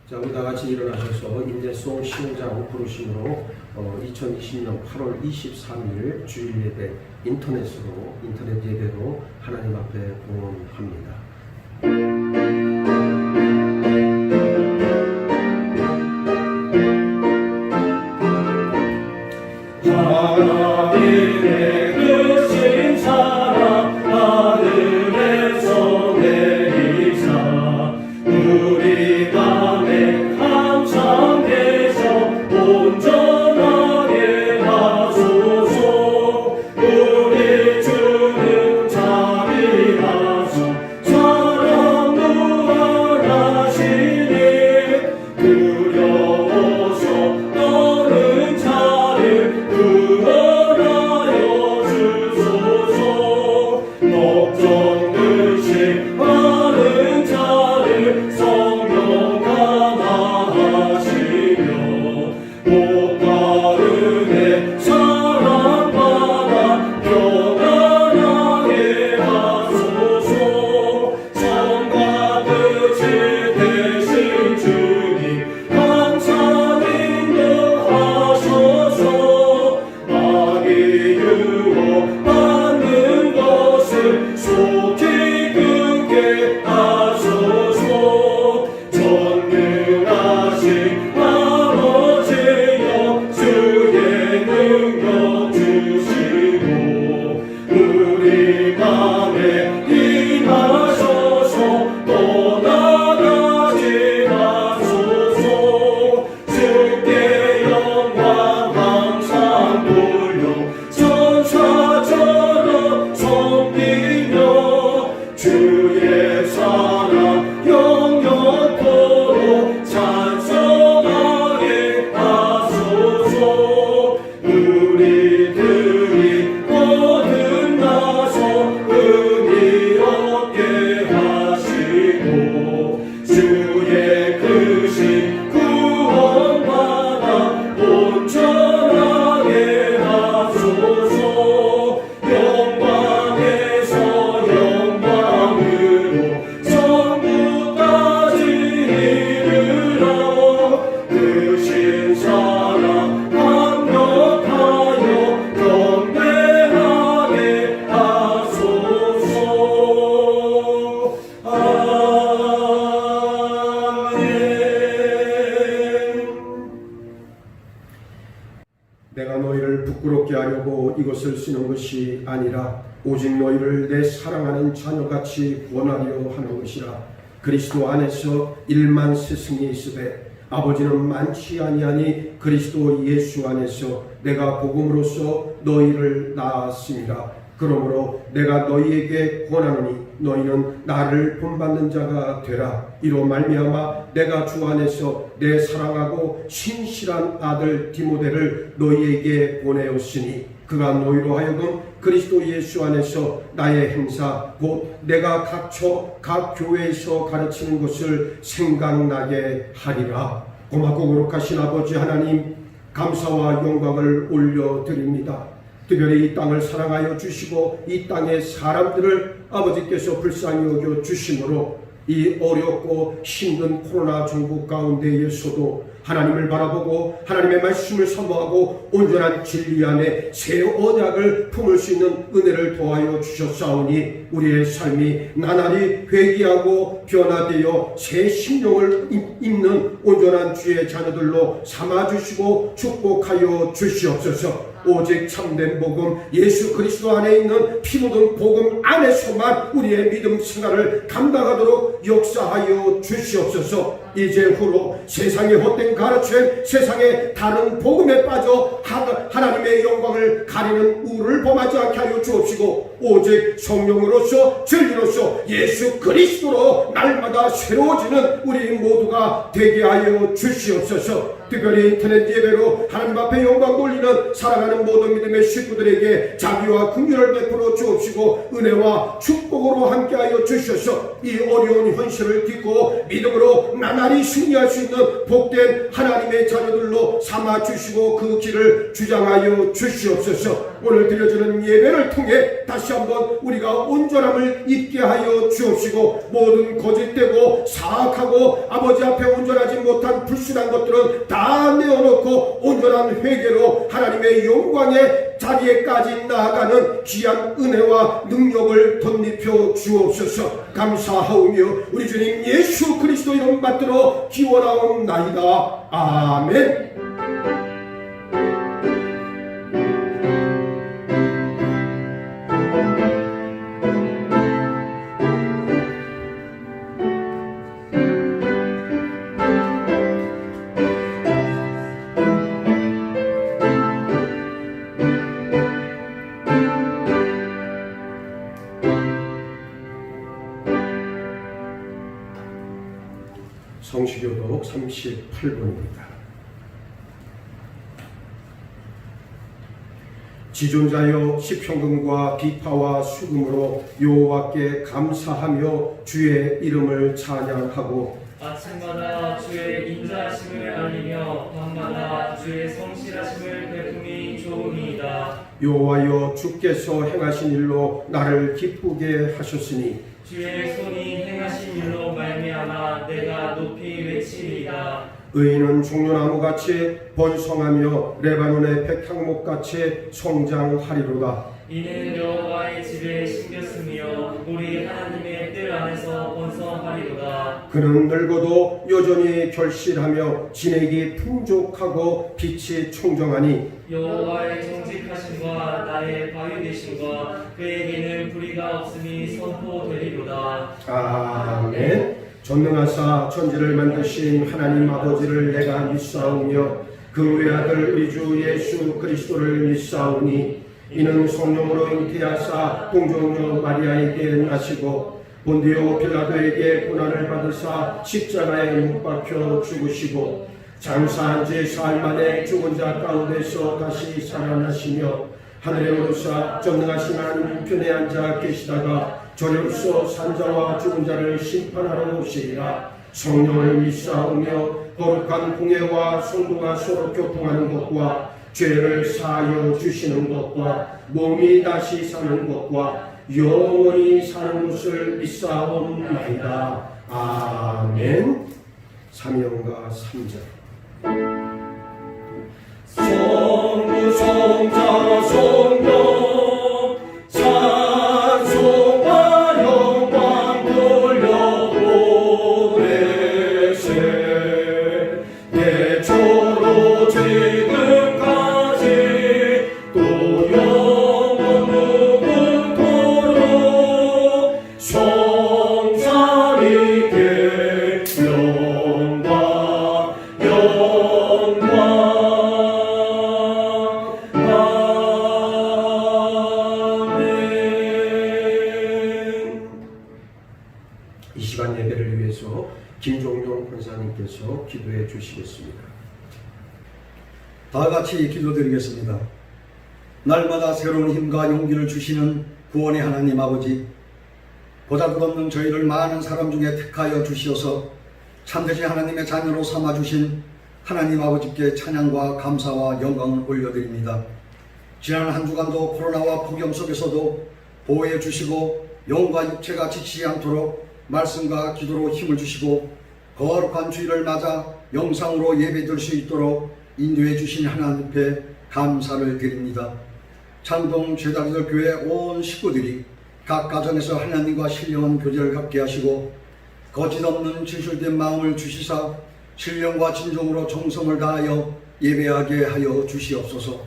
자, 우리 다 같이 일어나셔서 인내송 시행장 부르심으로 2020년 8월 23일 주일 예배 인터넷 예배로 하나님 앞에 봉헌합니다. 하나님의 크신 사랑 하늘에서 내리사 우리 맘에 항상 계셔 온전하게 하소서. 우리 주는 자비하소 사랑 무한하시니 두려워서 떠는 자를 구원하여 주소서. 걱정의식 많은 자를 성령 감화하시며 복과 은혜 사랑받아 평안하게 하소서. 성과 뜻이 되신 주님 항상 인도하소서. 악이 유혹받는 것을 속히 끊게 하소서. 전능하신 아버지여 주의 능력 주시고 우리 맘에 임하셔서 떠나가지 마소서. 주께 영광 항상 돌려 천사처럼 섬기며 주의 사랑 영영토록 찬송하게 하소서. 우리들이 거듭나서 은혜 얻게 하시고 주의 크신 구원받아 온전하게 하소서. 영광에서 영광으로 천국까지 이르러 크신 사랑 강력하여 경배하게 하소서. 아멘. 내가 너희를 부끄럽게 하려고 이것을 쓰는 것이 아니라 오직 너희를 내 사랑하는 자녀같이 구원하려 하는 것이라. 그리스도 안에서 일만 스승이 있으되 아버지는 많지 아니하니 그리스도 예수 안에서 내가 복음으로써 너희를 낳았습니다. 그러므로 내가 너희에게 권하노니 너희는 나를 본받는 자가 되라. 이로 말미암아 내가 주 안에서 내 사랑하고 신실한 아들 디모데를 너희에게 보내었으니 그가 너희로 하여금 그리스도 예수 안에서 나의 행사 곧 내가 갇혀 각 교회에서 가르치는 것을 생각나게 하리라. 고맙고 거룩하신 아버지 하나님, 감사와 영광을 올려드립니다. 특별히 이 땅을 사랑하여 주시고 이 땅의 사람들을 아버지께서 불쌍히 여겨 주심으로 이 어렵고 힘든 코로나 정부 가운데에서도 하나님을 바라보고 하나님의 말씀을 사모하고 온전한 진리 안에 새 언약을 품을 수 있는 은혜를 도하여 주셨사오니 우리의 삶이 나날이 회개하고 변화되어 새 심령을 입는 온전한 주의 자녀들로 삼아주시고 축복하여 주시옵소서. 오직 참된 복음 예수 그리스도 안에 있는 피 묻은 복음 안에서만 우리의 믿음 생활을 감당하도록 역사하여 주시옵소서. 이제 후로 세상의 헛된 가르침, 세상의 다른 복음에 빠져 하나님의 영광을 가리는 우를 범하지 않게 하여 주옵시고 오직 성령으로서 진리로서 예수 그리스도로 날마다 새로워지는 우리 모두가 되게 하여 주시옵소서. 특별히 인터넷 예배로 하나님 앞에 영광 돌리는 사랑하는 모든 믿음의 식구들에게 자비와 긍휼을 베풀어 주옵시고 은혜와 축복으로 함께하여 주셔서 이 어려운 현실을 딛고 믿음으로 나날이 승리할 수 있는 복된 하나님의 자녀들로 삼아 주시고 그 길을 주장하여 주시옵소서. 오늘 드려지는 예배를 통해 다시 한번 우리가 온전함을 잊게 하여 주옵시고, 모든 거짓되고 사악하고 아버지 앞에 온전하지 못한 불순한 것들은 다 내어놓고 온전한 회개로 하나님의 영광의 자리에까지 나아가는 귀한 은혜와 능력을 덧입혀 주옵소서. 감사하오며 우리 주님 예수 그리스도 이름 받들어 기원하옵나이다. 아멘. 성시교독 38번입니다. 지존자여 시평금과 비파와 수금으로 여호와께 감사하며 주의 이름을 찬양하고, 아침마다 주의 인자하심을 알리며 밤마다 주의 성실하심을 베품이 좋으니이다. 여호와여 주께서 행하신 일로 나를 기쁘게 하셨으니 주의 손이 행하신 일로 말미암아 내가 높이 외치리이다. 의인은 종려나무같이 번성하며 레바논의 백향목같이 성장하리로다. 이는 여호와의 집에 심겼으며 우리 하나님의 뜰 안에서 번성하리로다. 그는 늙어도 여전히 결실하며 진액이 풍족하고 빛이 청정하니 여호와의 정직하심과 나의 바위되심과 그에게는 불의가 없음이 선포되리로다. 아멘. 전능하사 천지를 만드신 하나님 아버지를 내가 믿사오며 그 외아들 우리 주 예수 그리스도를 믿사오니 이는 성령으로 잉태하사 동정녀 마리아에게 나시고 본디오 빌라도에게 고난을 받으사 십자가에 못 박혀 죽으시고 장사한 지 사흘 만에 죽은 자 가운데서 다시 살아나시며 하늘에 오르사 전능하신 하나님 편에 앉아 계시다가 저녁서 산자와 죽은 자를 심판하러 오시리라. 성령을 믿사오며 거룩한 공예와 성도가 서로 교통하는 것과 죄를 사하여 주시는 것과 몸이 다시 사는 것과 영원히 사는 것을 믿사옵나이다. 아멘. 사명과 3절. 성부 성자 성령 찬송과 영광 돌려보내세. 대초로 지금까지 또 영원 무궁토록 성삼위께 영광 이 시간 예배를 위해서 김종용 권사님께서 기도해 주시겠습니다. 다 같이 기도드리겠습니다. 날마다 새로운 힘과 용기를 주시는 구원의 하나님 아버지, 보잘것없는 저희를 많은 사람 중에 택하여 주시어서 참되신 하나님의 자녀로 삼아주신 하나님 아버지께 찬양과 감사와 영광을 올려드립니다. 지난 한 주간도 코로나와 폭염 속에서도 보호해 주시고 영과 육체가 지치지 않도록 말씀과 기도로 힘을 주시고 거룩한 주일을 맞아 영상으로 예배드릴 수 있도록 인도해 주신 하나님 앞에 감사를 드립니다. 창동 제자들 교회 온 식구들이 각 가정에서 하나님과 신령한 교제를 갖게 하시고 거짓 없는 진실된 마음을 주시사 신령과 진정으로 정성을 다하여 예배하게 하여 주시옵소서.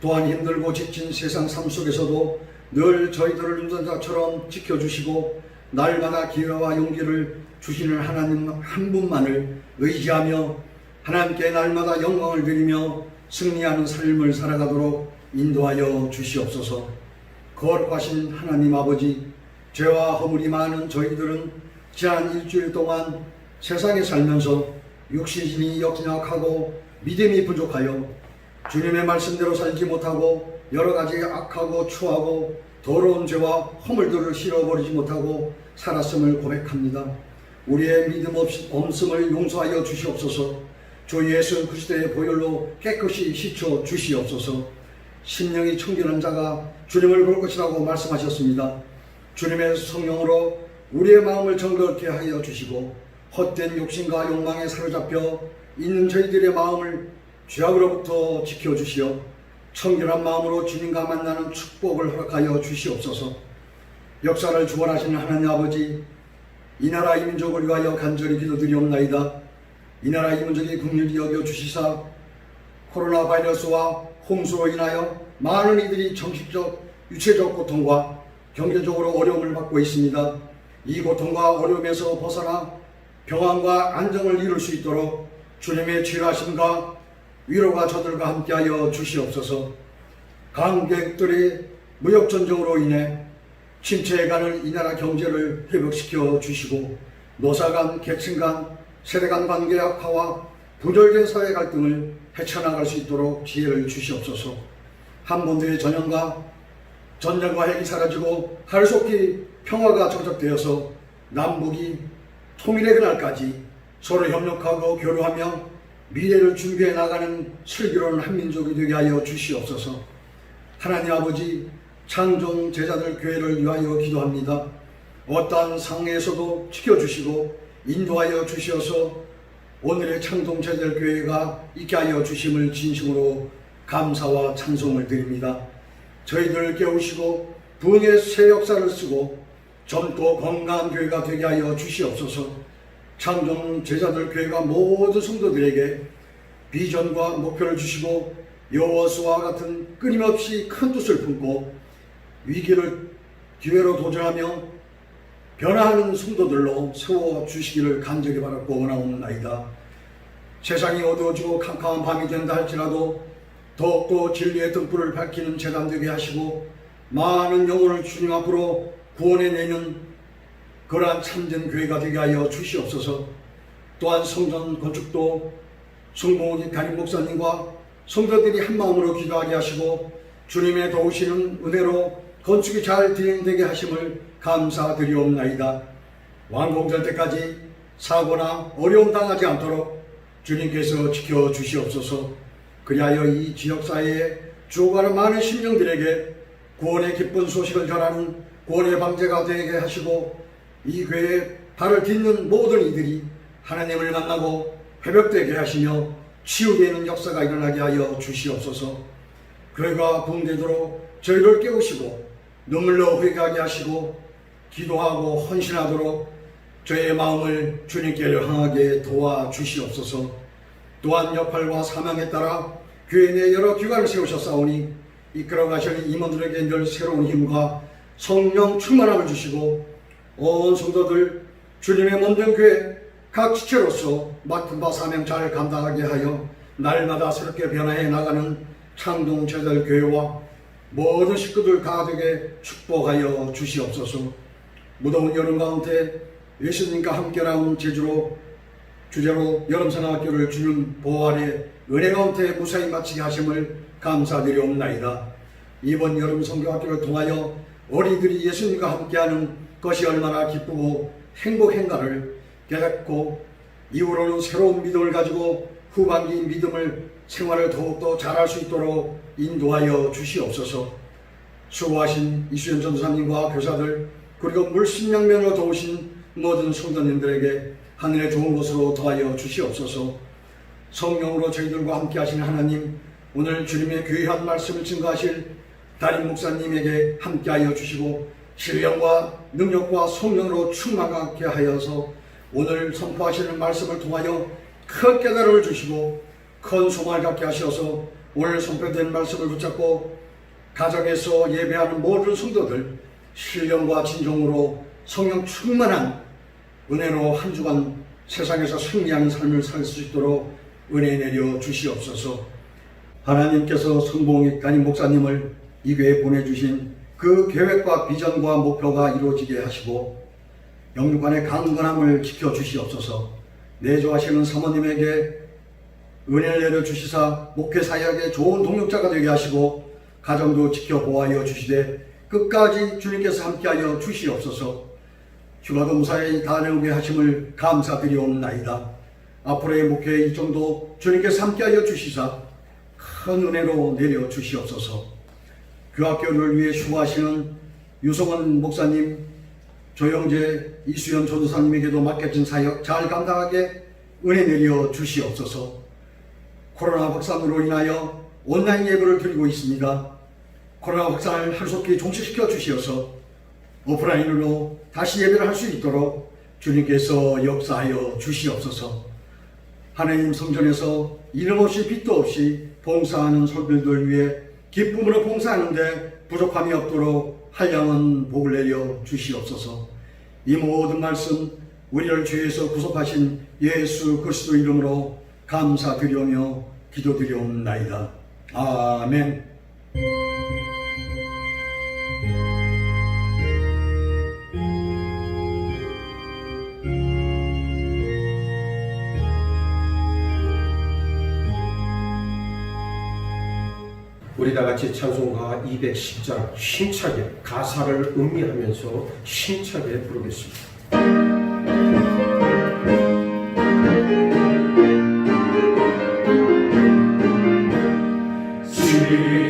또한 힘들고 지친 세상 삶 속에서도 늘 저희들을 운전자처럼 지켜주시고 날마다 기회와 용기를 주시는 하나님 한 분만을 의지하며 하나님께 날마다 영광을 드리며 승리하는 삶을 살아가도록 인도하여 주시옵소서. 거룩하신 하나님 아버지, 죄와 허물이 많은 저희들은 지난 일주일 동안 세상에 살면서 육신이 역력하고 믿음이 부족하여 주님의 말씀대로 살지 못하고 여러 가지 악하고 추하고 더러운 죄와 허물들을 실어버리지 못하고 살았음을 고백합니다. 우리의 믿음 없음을 용서하여 주시옵소서. 주 예수 그리스도의 보혈로 깨끗이 씻어 주시옵소서. 심령이 청결한 자가 주님을 볼 것이라고 말씀하셨습니다. 주님의 성령으로 우리의 마음을 정결케 하여 주시고 헛된 욕심과 욕망에 사로잡혀 있는 저희들의 마음을 죄악으로부터 지켜주시어 청결한 마음으로 주님과 만나는 축복을 허락하여 주시옵소서. 역사를 주관하시는 하나님 아버지, 이 나라 이 민족을 위하여 간절히 기도드리옵나이다. 이 나라 이 민족이 긍휼히 여겨 주시사 코로나 바이러스와 홍수로 인하여 많은 이들이 정신적, 유체적 고통과 경제적으로 어려움을 받고 있습니다. 이 고통과 어려움에서 벗어나 평안과 안정을 이룰 수 있도록 주님의 치료하심과 위로가 저들과 함께하여 주시옵소서. 관객들의 무역전쟁으로 인해 침체해가는 이 나라 경제를 회복시켜 주시고 노사 간, 계층 간, 세대 간 관계 악화와 부절된 사회 갈등을 헤쳐나갈 수 있도록 지혜를 주시옵소서. 한반도의 전쟁과 핵이 사라지고 하루속히 평화가 정착되어서 남북이 통일의 그날까지 서로 협력하고 교류하며 미래를 준비해 나가는 슬기로운 한민족이 되게 하여 주시옵소서. 하나님 아버지, 창종 제자들 교회를 위하여 기도합니다. 어떠한 상황에서도 지켜주시고 인도하여 주시어서 오늘의 창동 제자들 교회가 있게 하여 주심을 진심으로 감사와 찬송을 드립니다. 저희들을 깨우시고 부흥의 새 역사를 쓰고 젊고 건강한 교회가 되게 하여 주시옵소서. 창동 제자들 교회가 모든 성도들에게 비전과 목표를 주시고 여호수아와 같은 끊임없이 큰 뜻을 품고 위기를 기회로 도전하며 변화하는 성도들로 세워주시기를 간절히 바라고 원하옵나이다. 세상이 어두워지고 캄캄한 밤이 된다 할지라도 더욱더 진리의 등불을 밝히는 재단 되게 하시고 많은 영혼을 주님 앞으로 구원해 내는 그러한 참된 교회가 되게 하여 주시옵소서. 또한 성전 건축도 송봉욱이 담임 목사님과 성도들이 한마음으로 기도하게 하시고 주님의 도우시는 은혜로 건축이 잘 진행되게 하심을 감사드리옵나이다. 완공될 때까지 사고나 어려움 당하지 않도록 주님께서 지켜주시옵소서. 그리하여 이 지역사회에 죽어가는 많은 심령들에게 구원의 기쁜 소식을 전하는 구원의 방제가 되게 하시고 이 교회에 발을 딛는 모든 이들이 하나님을 만나고 회복되게 하시며 치유되는 역사가 일어나게 하여 주시옵소서. 교회가 부흥되도록 저희를 깨우시고 눈물로 회개하게 하시고 기도하고 헌신하도록 저희의 마음을 주님께 향하게 도와주시옵소서. 또한 역할과 사명에 따라 교회 내 여러 기관을 세우셨사오니 이끌어가실 임원들에게 늘 새로운 힘과 성령 충만함을 주시고 온 성도들 주님의 몸된 교회 각 지체로서 맡은 바 사명 잘 감당하게 하여 날마다 새롭게 변화해 나가는 창동 제자들 교회와 모든 식구들 가득에 축복하여 주시옵소서. 무더운 여름 가운데 예수님과 함께 나온 제주로 주제로 여름선학교를 주님 보호 아래 은혜 가운데 무사히 마치게 하심을 감사드리옵나이다. 이번 여름 선교학교를 통하여 어린이들이 예수님과 함께하는 것이 얼마나 기쁘고 행복한가를 깨닫고 이후로는 새로운 믿음을 가지고 후반기 믿음을 생활을 더욱더 잘할 수 있도록 인도하여 주시옵소서. 수고하신 이수연 전도사님과 교사들 그리고 물심양면으로 도우신 모든 성도님들에게 하늘의 좋은 곳으로 더하여 주시옵소서. 성령으로 저희들과 함께 하시는 하나님, 오늘 주님의 귀한 말씀을 증거하실 담임 목사님에게 함께하여 주시고 신령과 능력과 성령으로 충만하게 하여서 오늘 선포하시는 말씀을 통하여 큰 깨달음을 주시고 큰 소망을 갖게 하셔서 오늘 선포된 말씀을 붙잡고 가정에서 예배하는 모든 성도들 신령과 진정으로 성령 충만한 은혜로 한 주간 세상에서 승리하는 삶을 살 수 있도록 은혜 내려 주시옵소서. 하나님께서 성봉익 담임 목사님을 이 교회에 보내주신 그 계획과 비전과 목표가 이루어지게 하시고 영육간의 강건함을 지켜주시옵소서. 내조하시는 사모님에게 은혜를 내려주시사 목회 사역에 좋은 동력자가 되게 하시고 가정도 지켜보아여 주시되 끝까지 주님께서 함께하여 주시옵소서. 휴가도 무사히 다녀오게 하심을 감사드리옵나이다. 앞으로의 목회 일정도 주님께서 함께하여 주시사 큰 은혜로 내려 주시옵소서. 교학교를 위해 수고하시는 유성원 목사님, 조영재, 이수연 전도사님에게도 맡겨진 사역 잘 감당하게 은혜 내려 주시옵소서. 코로나 확산으로 인하여 온라인 예배를 드리고 있습니다. 코로나 확산을 하루속히 종식시켜 주시어서 오프라인으로 다시 예배를 할 수 있도록 주님께서 역사하여 주시옵소서. 하나님 성전에서 이름 없이 빚도 없이 봉사하는 성도들 위해 기쁨으로 봉사하는데 부족함이 없도록 한량한 복을 내려 주시옵소서. 이 모든 말씀 우리를 죄에서 구속하신 예수 그리스도 이름으로 감사드리며 기도드리옵나이다. 아멘. 우리 다 같이 찬송가 210장 힘차게 가사를 음미하면서 힘차게 부르겠습니다.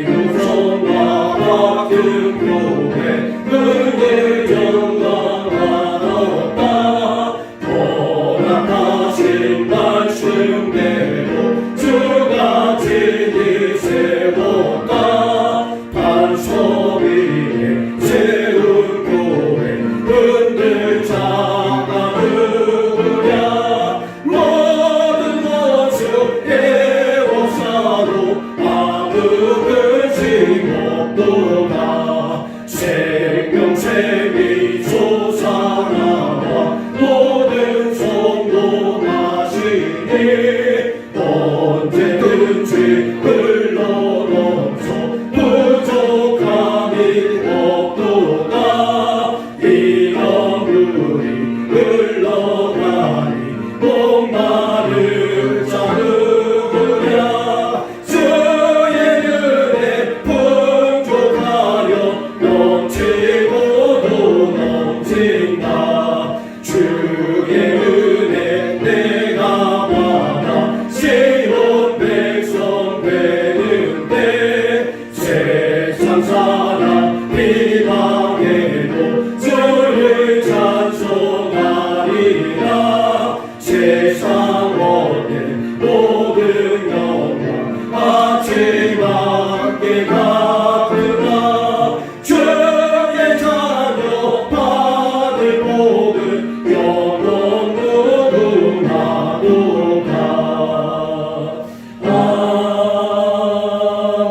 지구성과 같은 교회 그의 영광만 없다. 허락하신 말씀대로 주가 진히 세웠다. 반석 위에 세운 교회 흔들 자가 누구랴. 모든 것을 애워사도 아무 근심 없도다. 생명샘이 솟아나와 모든 성도 마시니 언제든지 흘러넘쳐 부족함이 없도다. 이 영물이 흘러가니 목마를 자르구랴. 주의 은혜 풍족하여 넘치고도 넘친다. 주의 은혜 내가 받아 시온 백성 되는데 세상 사람 비방해도 주를 찬송하리라. 세상 얻는 모든 영광 마지막에 가득하. 주의 자녀 받을 복은 영원 누구나도 가.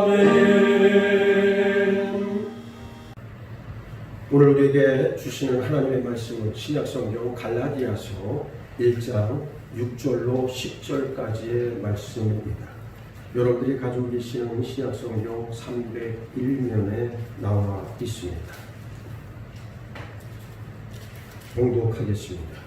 아멘. 오늘 우리에게 주시는 하나님의 말씀은 신약성경 갈라디아서 1장 6절로 10절까지의 말씀입니다. 여러분들이 가지고 계시는 신약성경 301면에 나와 있습니다. 봉독하겠습니다.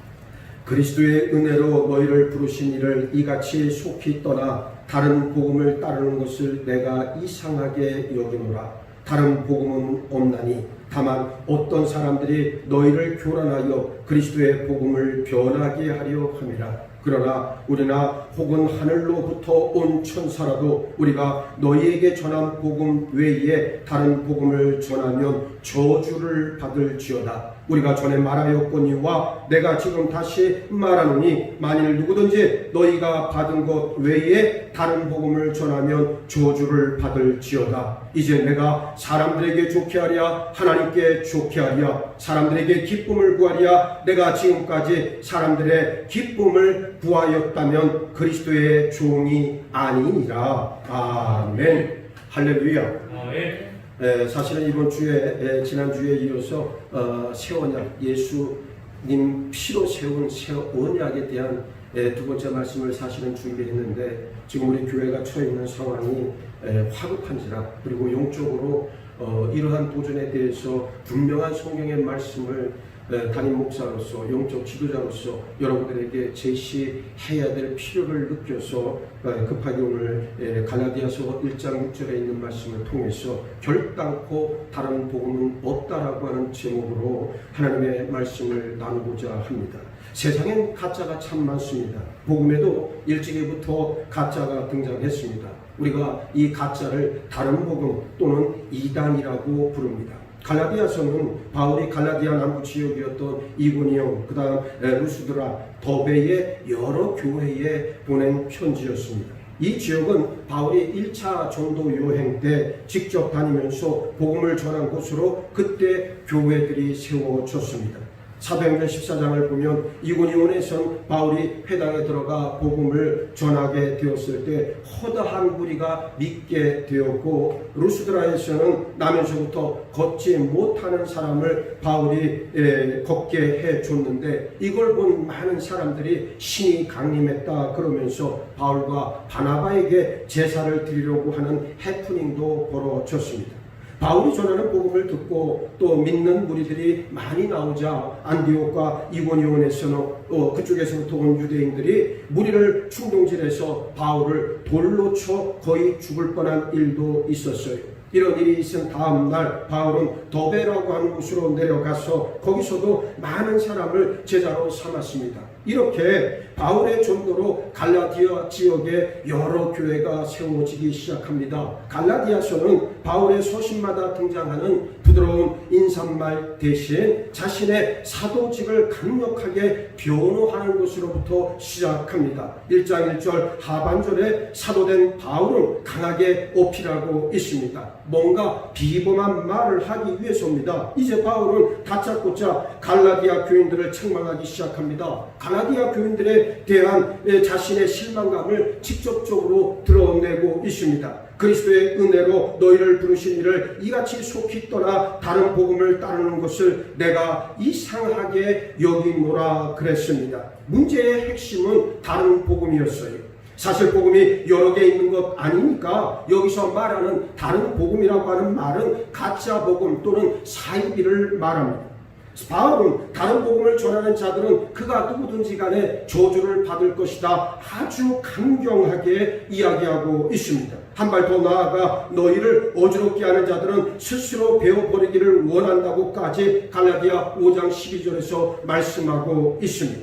그리스도의 은혜로 너희를 부르신 이를 이같이 속히 떠나 다른 복음을 따르는 것을 내가 이상하게 여기노라. 다른 복음은 없나니 다만 어떤 사람들이 너희를 교란하여 그리스도의 복음을 변하게 하려 함이라. 그러나 우리나 혹은 하늘로부터 온 천사라도 우리가 너희에게 전한 복음 외에 다른 복음을 전하면 저주를 받을지어다. 우리가 전에 말하였거니와 내가 지금 다시 말하노니 만일 누구든지 너희가 받은 것 외에 다른 복음을 전하면 저주를 받을지어다. 이제 내가 사람들에게 좋게 하랴 하나님께 좋게 하랴 사람들에게 기쁨을 구하랴 내가 지금까지 사람들의 기쁨을 구하였다면 그리스도의 종이 아니니라. 아멘. 할렐루야. 아멘. 사실은 이번 주에 지난주에 이어서 새 언약 예수님 피로 세운 새 언약에 대한 두 번째 말씀을 사실은 준비했는데 지금 우리 교회가 처해 있는 상황이 화급한지라 그리고 영적으로 이러한 도전에 대해서 분명한 성경의 말씀을 담임 목사로서 영적 지도자로서 여러분들에게 제시해야 될 필요를 느껴서 급하게 오늘 갈라디아서 1장 6절에 있는 말씀을 통해서 결단코 다른 복음은 없다라고 하는 제목으로 하나님의 말씀을 나누고자 합니다. 세상엔 가짜가 참 많습니다. 복음에도 일찍이부터 가짜가 등장했습니다. 우리가 이 가짜를 다른 복음 또는 이단이라고 부릅니다. 갈라디아서는 바울이 갈라디아 남부 지역이었던 이고니온, 그 다음 루스드라, 더베의 여러 교회에 보낸 편지였습니다. 이 지역은 바울이 1차 전도 여행 때 직접 다니면서 복음을 전한 곳으로 그때 교회들이 세워졌습니다. 사도행전 14장을 보면 이고니온에선 바울이 회당에 들어가 복음을 전하게 되었을 때 허다한 무리가 믿게 되었고, 루스드라에서는 나면서부터 걷지 못하는 사람을 바울이 걷게 해줬는데 이걸 본 많은 사람들이 신이 강림했다 그러면서 바울과 바나바에게 제사를 드리려고 하는 해프닝도 벌어졌습니다. 바울이 전하는 복음을 듣고 또 믿는 무리들이 많이 나오자 안디옥과 이고니온에서는 그쪽에서부터 온 유대인들이 무리를 충동질해서 바울을 돌로 쳐 거의 죽을 뻔한 일도 있었어요. 이런 일이 있은 다음 날 바울은 더베라고 하는 곳으로 내려가서 거기서도 많은 사람을 제자로 삼았습니다. 이렇게 바울의 전도로 갈라디아 지역에 여러 교회가 세워지기 시작합니다. 갈라디아서는 바울의 서신마다 등장하는 부드러운 인사말 대신 자신의 사도직을 강력하게 변호하는 것으로부터 시작합니다. 1장 1절 하반절에 사도된 바울은 강하게 어필하고 있습니다. 뭔가 비범한 말을 하기 위해서입니다. 이제 바울은 다짜고짜 갈라디아 교인들을 책망하기 시작합니다. 갈라디아 교인들에 대한 자신의 실망감을 직접적으로 드러내고 있습니다. 그리스도의 은혜로 너희를 부르신 이를 이같이 속히 떠나 다른 복음을 따르는 것을 내가 이상하게 여기노라 그랬습니다. 문제의 핵심은 다른 복음이었어요. 사실 복음이 여러 개 있는 것 아니니까 여기서 말하는 다른 복음이라고 하는 말은 가짜 복음 또는 사이비를 말합니다. 바울은 다른 복음을 전하는 자들은 그가 누구든지 간에 저주를 받을 것이다 아주 강경하게 이야기하고 있습니다. 한 발 더 나아가 너희를 어지럽게 하는 자들은 스스로 베어버리기를 원한다고까지 갈라디아 5장 12절에서 말씀하고 있습니다.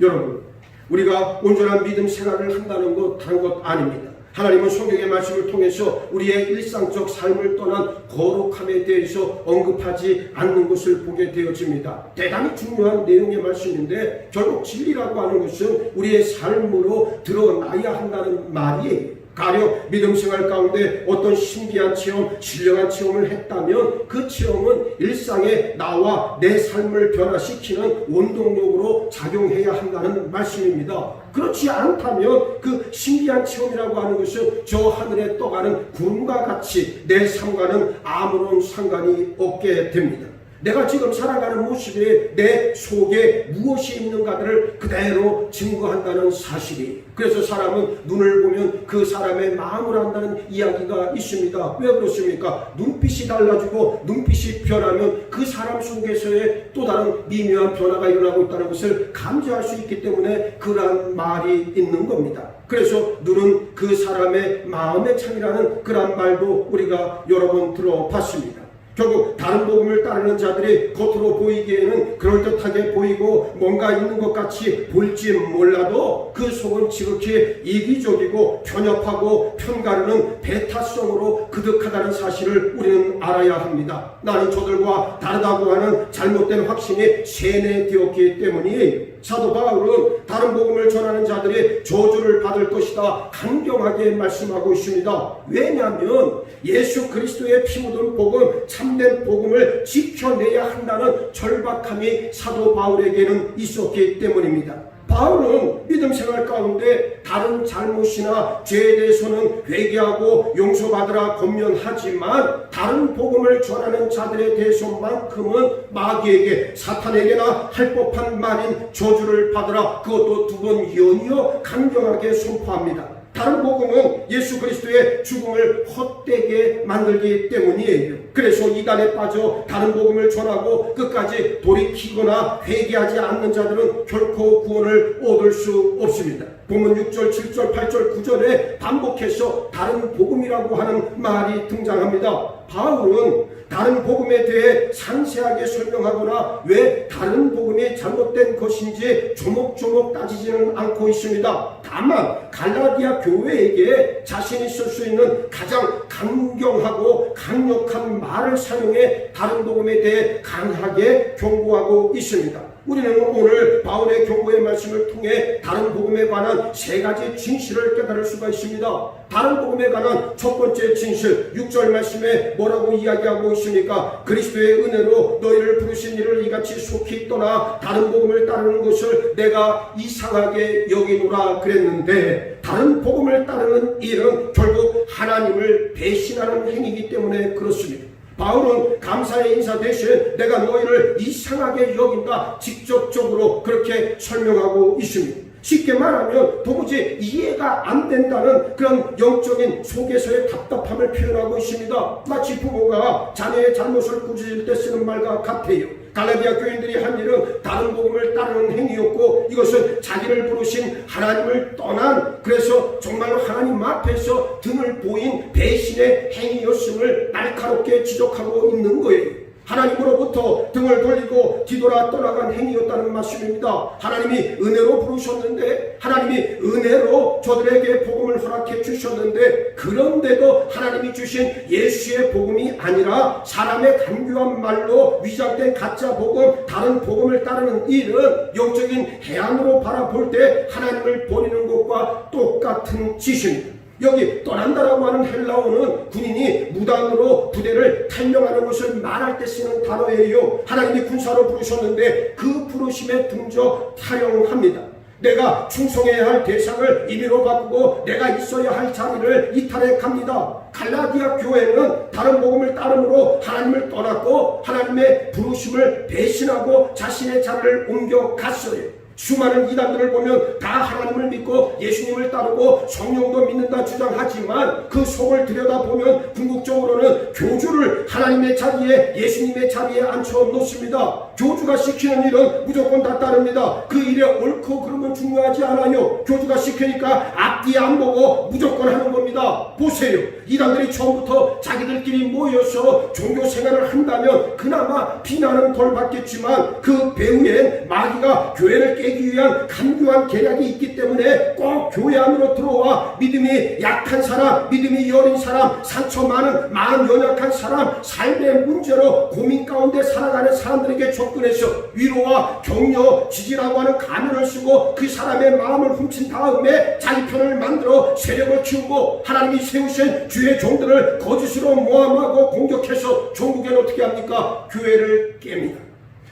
여러분, 우리가 온전한 믿음 생활을 한다는 것 다른 것 아닙니다. 하나님은 성경의 말씀을 통해서 우리의 일상적 삶을 떠난 거룩함에 대해서 언급하지 않는 것을 보게 되어집니다. 대단히 중요한 내용의 말씀인데 결국 진리라고 하는 것은 우리의 삶으로 드러나야 한다는 말이에요. 가령 믿음 생활 가운데 어떤 신비한 체험, 신령한 체험을 했다면 그 체험은 일상에 나와 내 삶을 변화시키는 원동력으로 작용해야 한다는 말씀입니다. 그렇지 않다면 그 신비한 체험이라고 하는 것은 저 하늘에 떠가는 구름과 같이 내 삶과는 아무런 상관이 없게 됩니다. 내가 지금 살아가는 모습에 내 속에 무엇이 있는가를 그대로 증거한다는 사실이. 그래서 사람은 눈을 보면 그 사람의 마음을 안다는 이야기가 있습니다. 왜 그렇습니까? 눈빛이 달라지고 눈빛이 변하면 그 사람 속에서의 또 다른 미묘한 변화가 일어나고 있다는 것을 감지할 수 있기 때문에 그러한 말이 있는 겁니다. 그래서 눈은 그 사람의 마음의 창이라는 그런 말도 우리가 여러 번 들어봤습니다. 결국 다른 복음을 따르는 자들이 겉으로 보이기에는 그럴듯하게 보이고 뭔가 있는 것 같이 보일지 몰라도 그 속은 지극히 이기적이고 편협하고 편가르는 배타성으로 그득하다는 사실을 우리는 알아야 합니다. 나는 저들과 다르다고 하는 잘못된 확신이 세뇌되었기 때문이에요. 사도 바울은 다른 복음을 전하는 자들이 저주를 받을 것이다 강경하게 말씀하고 있습니다. 왜냐하면 예수 그리스도의 피 묻은 복음, 참된 복음을 지켜내야 한다는 절박함이 사도 바울에게는 있었기 때문입니다. 바울은 믿음 생활 가운데 다른 잘못이나 죄에 대해서는 회개하고 용서받으라 권면하지만 다른 복음을 전하는 자들에 대해서만큼은 마귀에게 사탄에게나 할 법한 말인 저주를 받으라 그것도 두 번 연이어 강경하게 선포합니다. 다른 복음은 예수 그리스도의 죽음을 헛되게 만들기 때문이에요. 그래서 이단에 빠져 다른 복음을 전하고 끝까지 돌이키거나 회개하지 않는 자들은 결코 구원을 얻을 수 없습니다. 본문 6절, 7절, 8절, 9절에 반복해서 다른 복음이라고 하는 말이 등장합니다. 바울은 다른 복음에 대해 상세하게 설명하거나 왜 다른 복음이 잘못된 것인지 조목조목 따지지는 않고 있습니다. 다만 갈라디아 교회에게 자신이 쓸 수 있는 가장 강경하고 강력한 말을 사용해 다른 복음에 대해 강하게 경고하고 있습니다. 우리는 오늘 바울의 경고의 말씀을 통해 다른 복음에 관한 세 가지 진실을 깨달을 수가 있습니다. 다른 복음에 관한 첫 번째 진실, 6절 말씀에 뭐라고 이야기하고 있습니까? 그리스도의 은혜로 너희를 부르신 이를 이같이 속히 떠나 다른 복음을 따르는 것을 내가 이상하게 여기노라 그랬는데, 다른 복음을 따르는 일은 결국 하나님을 배신하는 행위이기 때문에 그렇습니다. 바울은 감사의 인사 대신 내가 너희를 이상하게 여긴다, 직접적으로 그렇게 설명하고 있습니다. 쉽게 말하면 도무지 이해가 안 된다는 그런 영적인 속에서의 답답함을 표현하고 있습니다. 마치 부모가 자녀의 잘못을 꾸짖을 때 쓰는 말과 같아요. 갈라디아 교인들이 한 일은 다른 복음을 따르는 행위였고, 이것은 자기를 부르신 하나님을 떠난, 그래서 정말로 하나님 앞에서 등을 보인 배신의 행위였음을 날카롭게 지적하고 있는 거예요. 하나님으로부터 등을 돌리고 뒤돌아 떠나간 행위였다는 말씀입니다. 하나님이 은혜로 부르셨는데, 하나님이 은혜로 저들에게 복음을 허락해 주셨는데, 그런데도 하나님이 주신 예수의 복음이 아니라 사람의 간교한 말로 위장된 가짜 복음, 다른 복음을 따르는 일은 영적인 해안으로 바라볼 때 하나님을 버리는 것과 똑같은 짓입니다. 여기 떠난다라고 하는 헬라어는 군인이 무당으로 부대를 탈명하는 것을 말할 때 쓰는 단어예요. 하나님이 군사로 부르셨는데 그 부르심에 등져 탈영합니다. 내가 충성해야 할 대상을 임의로 바꾸고 내가 있어야 할 자리를 이탈해 갑니다. 갈라디아 교회는 다른 복음을 따름으로 하나님을 떠났고 하나님의 부르심을 배신하고 자신의 자리를 옮겨갔어요. 수많은 이단들을 보면 다 하나님을 믿고 예수님을 따르고 성령도 믿는다 주장하지만 그 속을 들여다보면 궁극적으로는 교주를 하나님의 자리에, 예수님의 자리에 앉혀 놓습니다. 교주가 시키는 일은 무조건 다 따릅니다. 그 일에 옳고 그름은 중요하지 않아요. 교주가 시키니까 앞뒤 안 보고 무조건 하는 겁니다. 보세요. 이단들이 처음부터 자기들끼리 모여서 종교 생활을 한다면 그나마 비난은 덜 받겠지만, 그 배후엔 마귀가 교회를 깨기 위한 간교한 계략이 있기 때문에 꼭 교회 안으로 들어와 믿음이 약한 사람, 믿음이 여린 사람, 상처 많은 마음 연약한 사람, 삶의 문제로 고민 가운데 살아가는 사람들에게 접근해서 위로와 격려, 지지라고 하는 가면을 쓰고 그 사람의 마음을 훔친 다음에 자기 편을 만들어 세력을 키우고 하나님이 세우신 주의 종들을 거짓으로 모함하고 공격해서 종국에는 어떻게 합니까? 교회를 깹니다.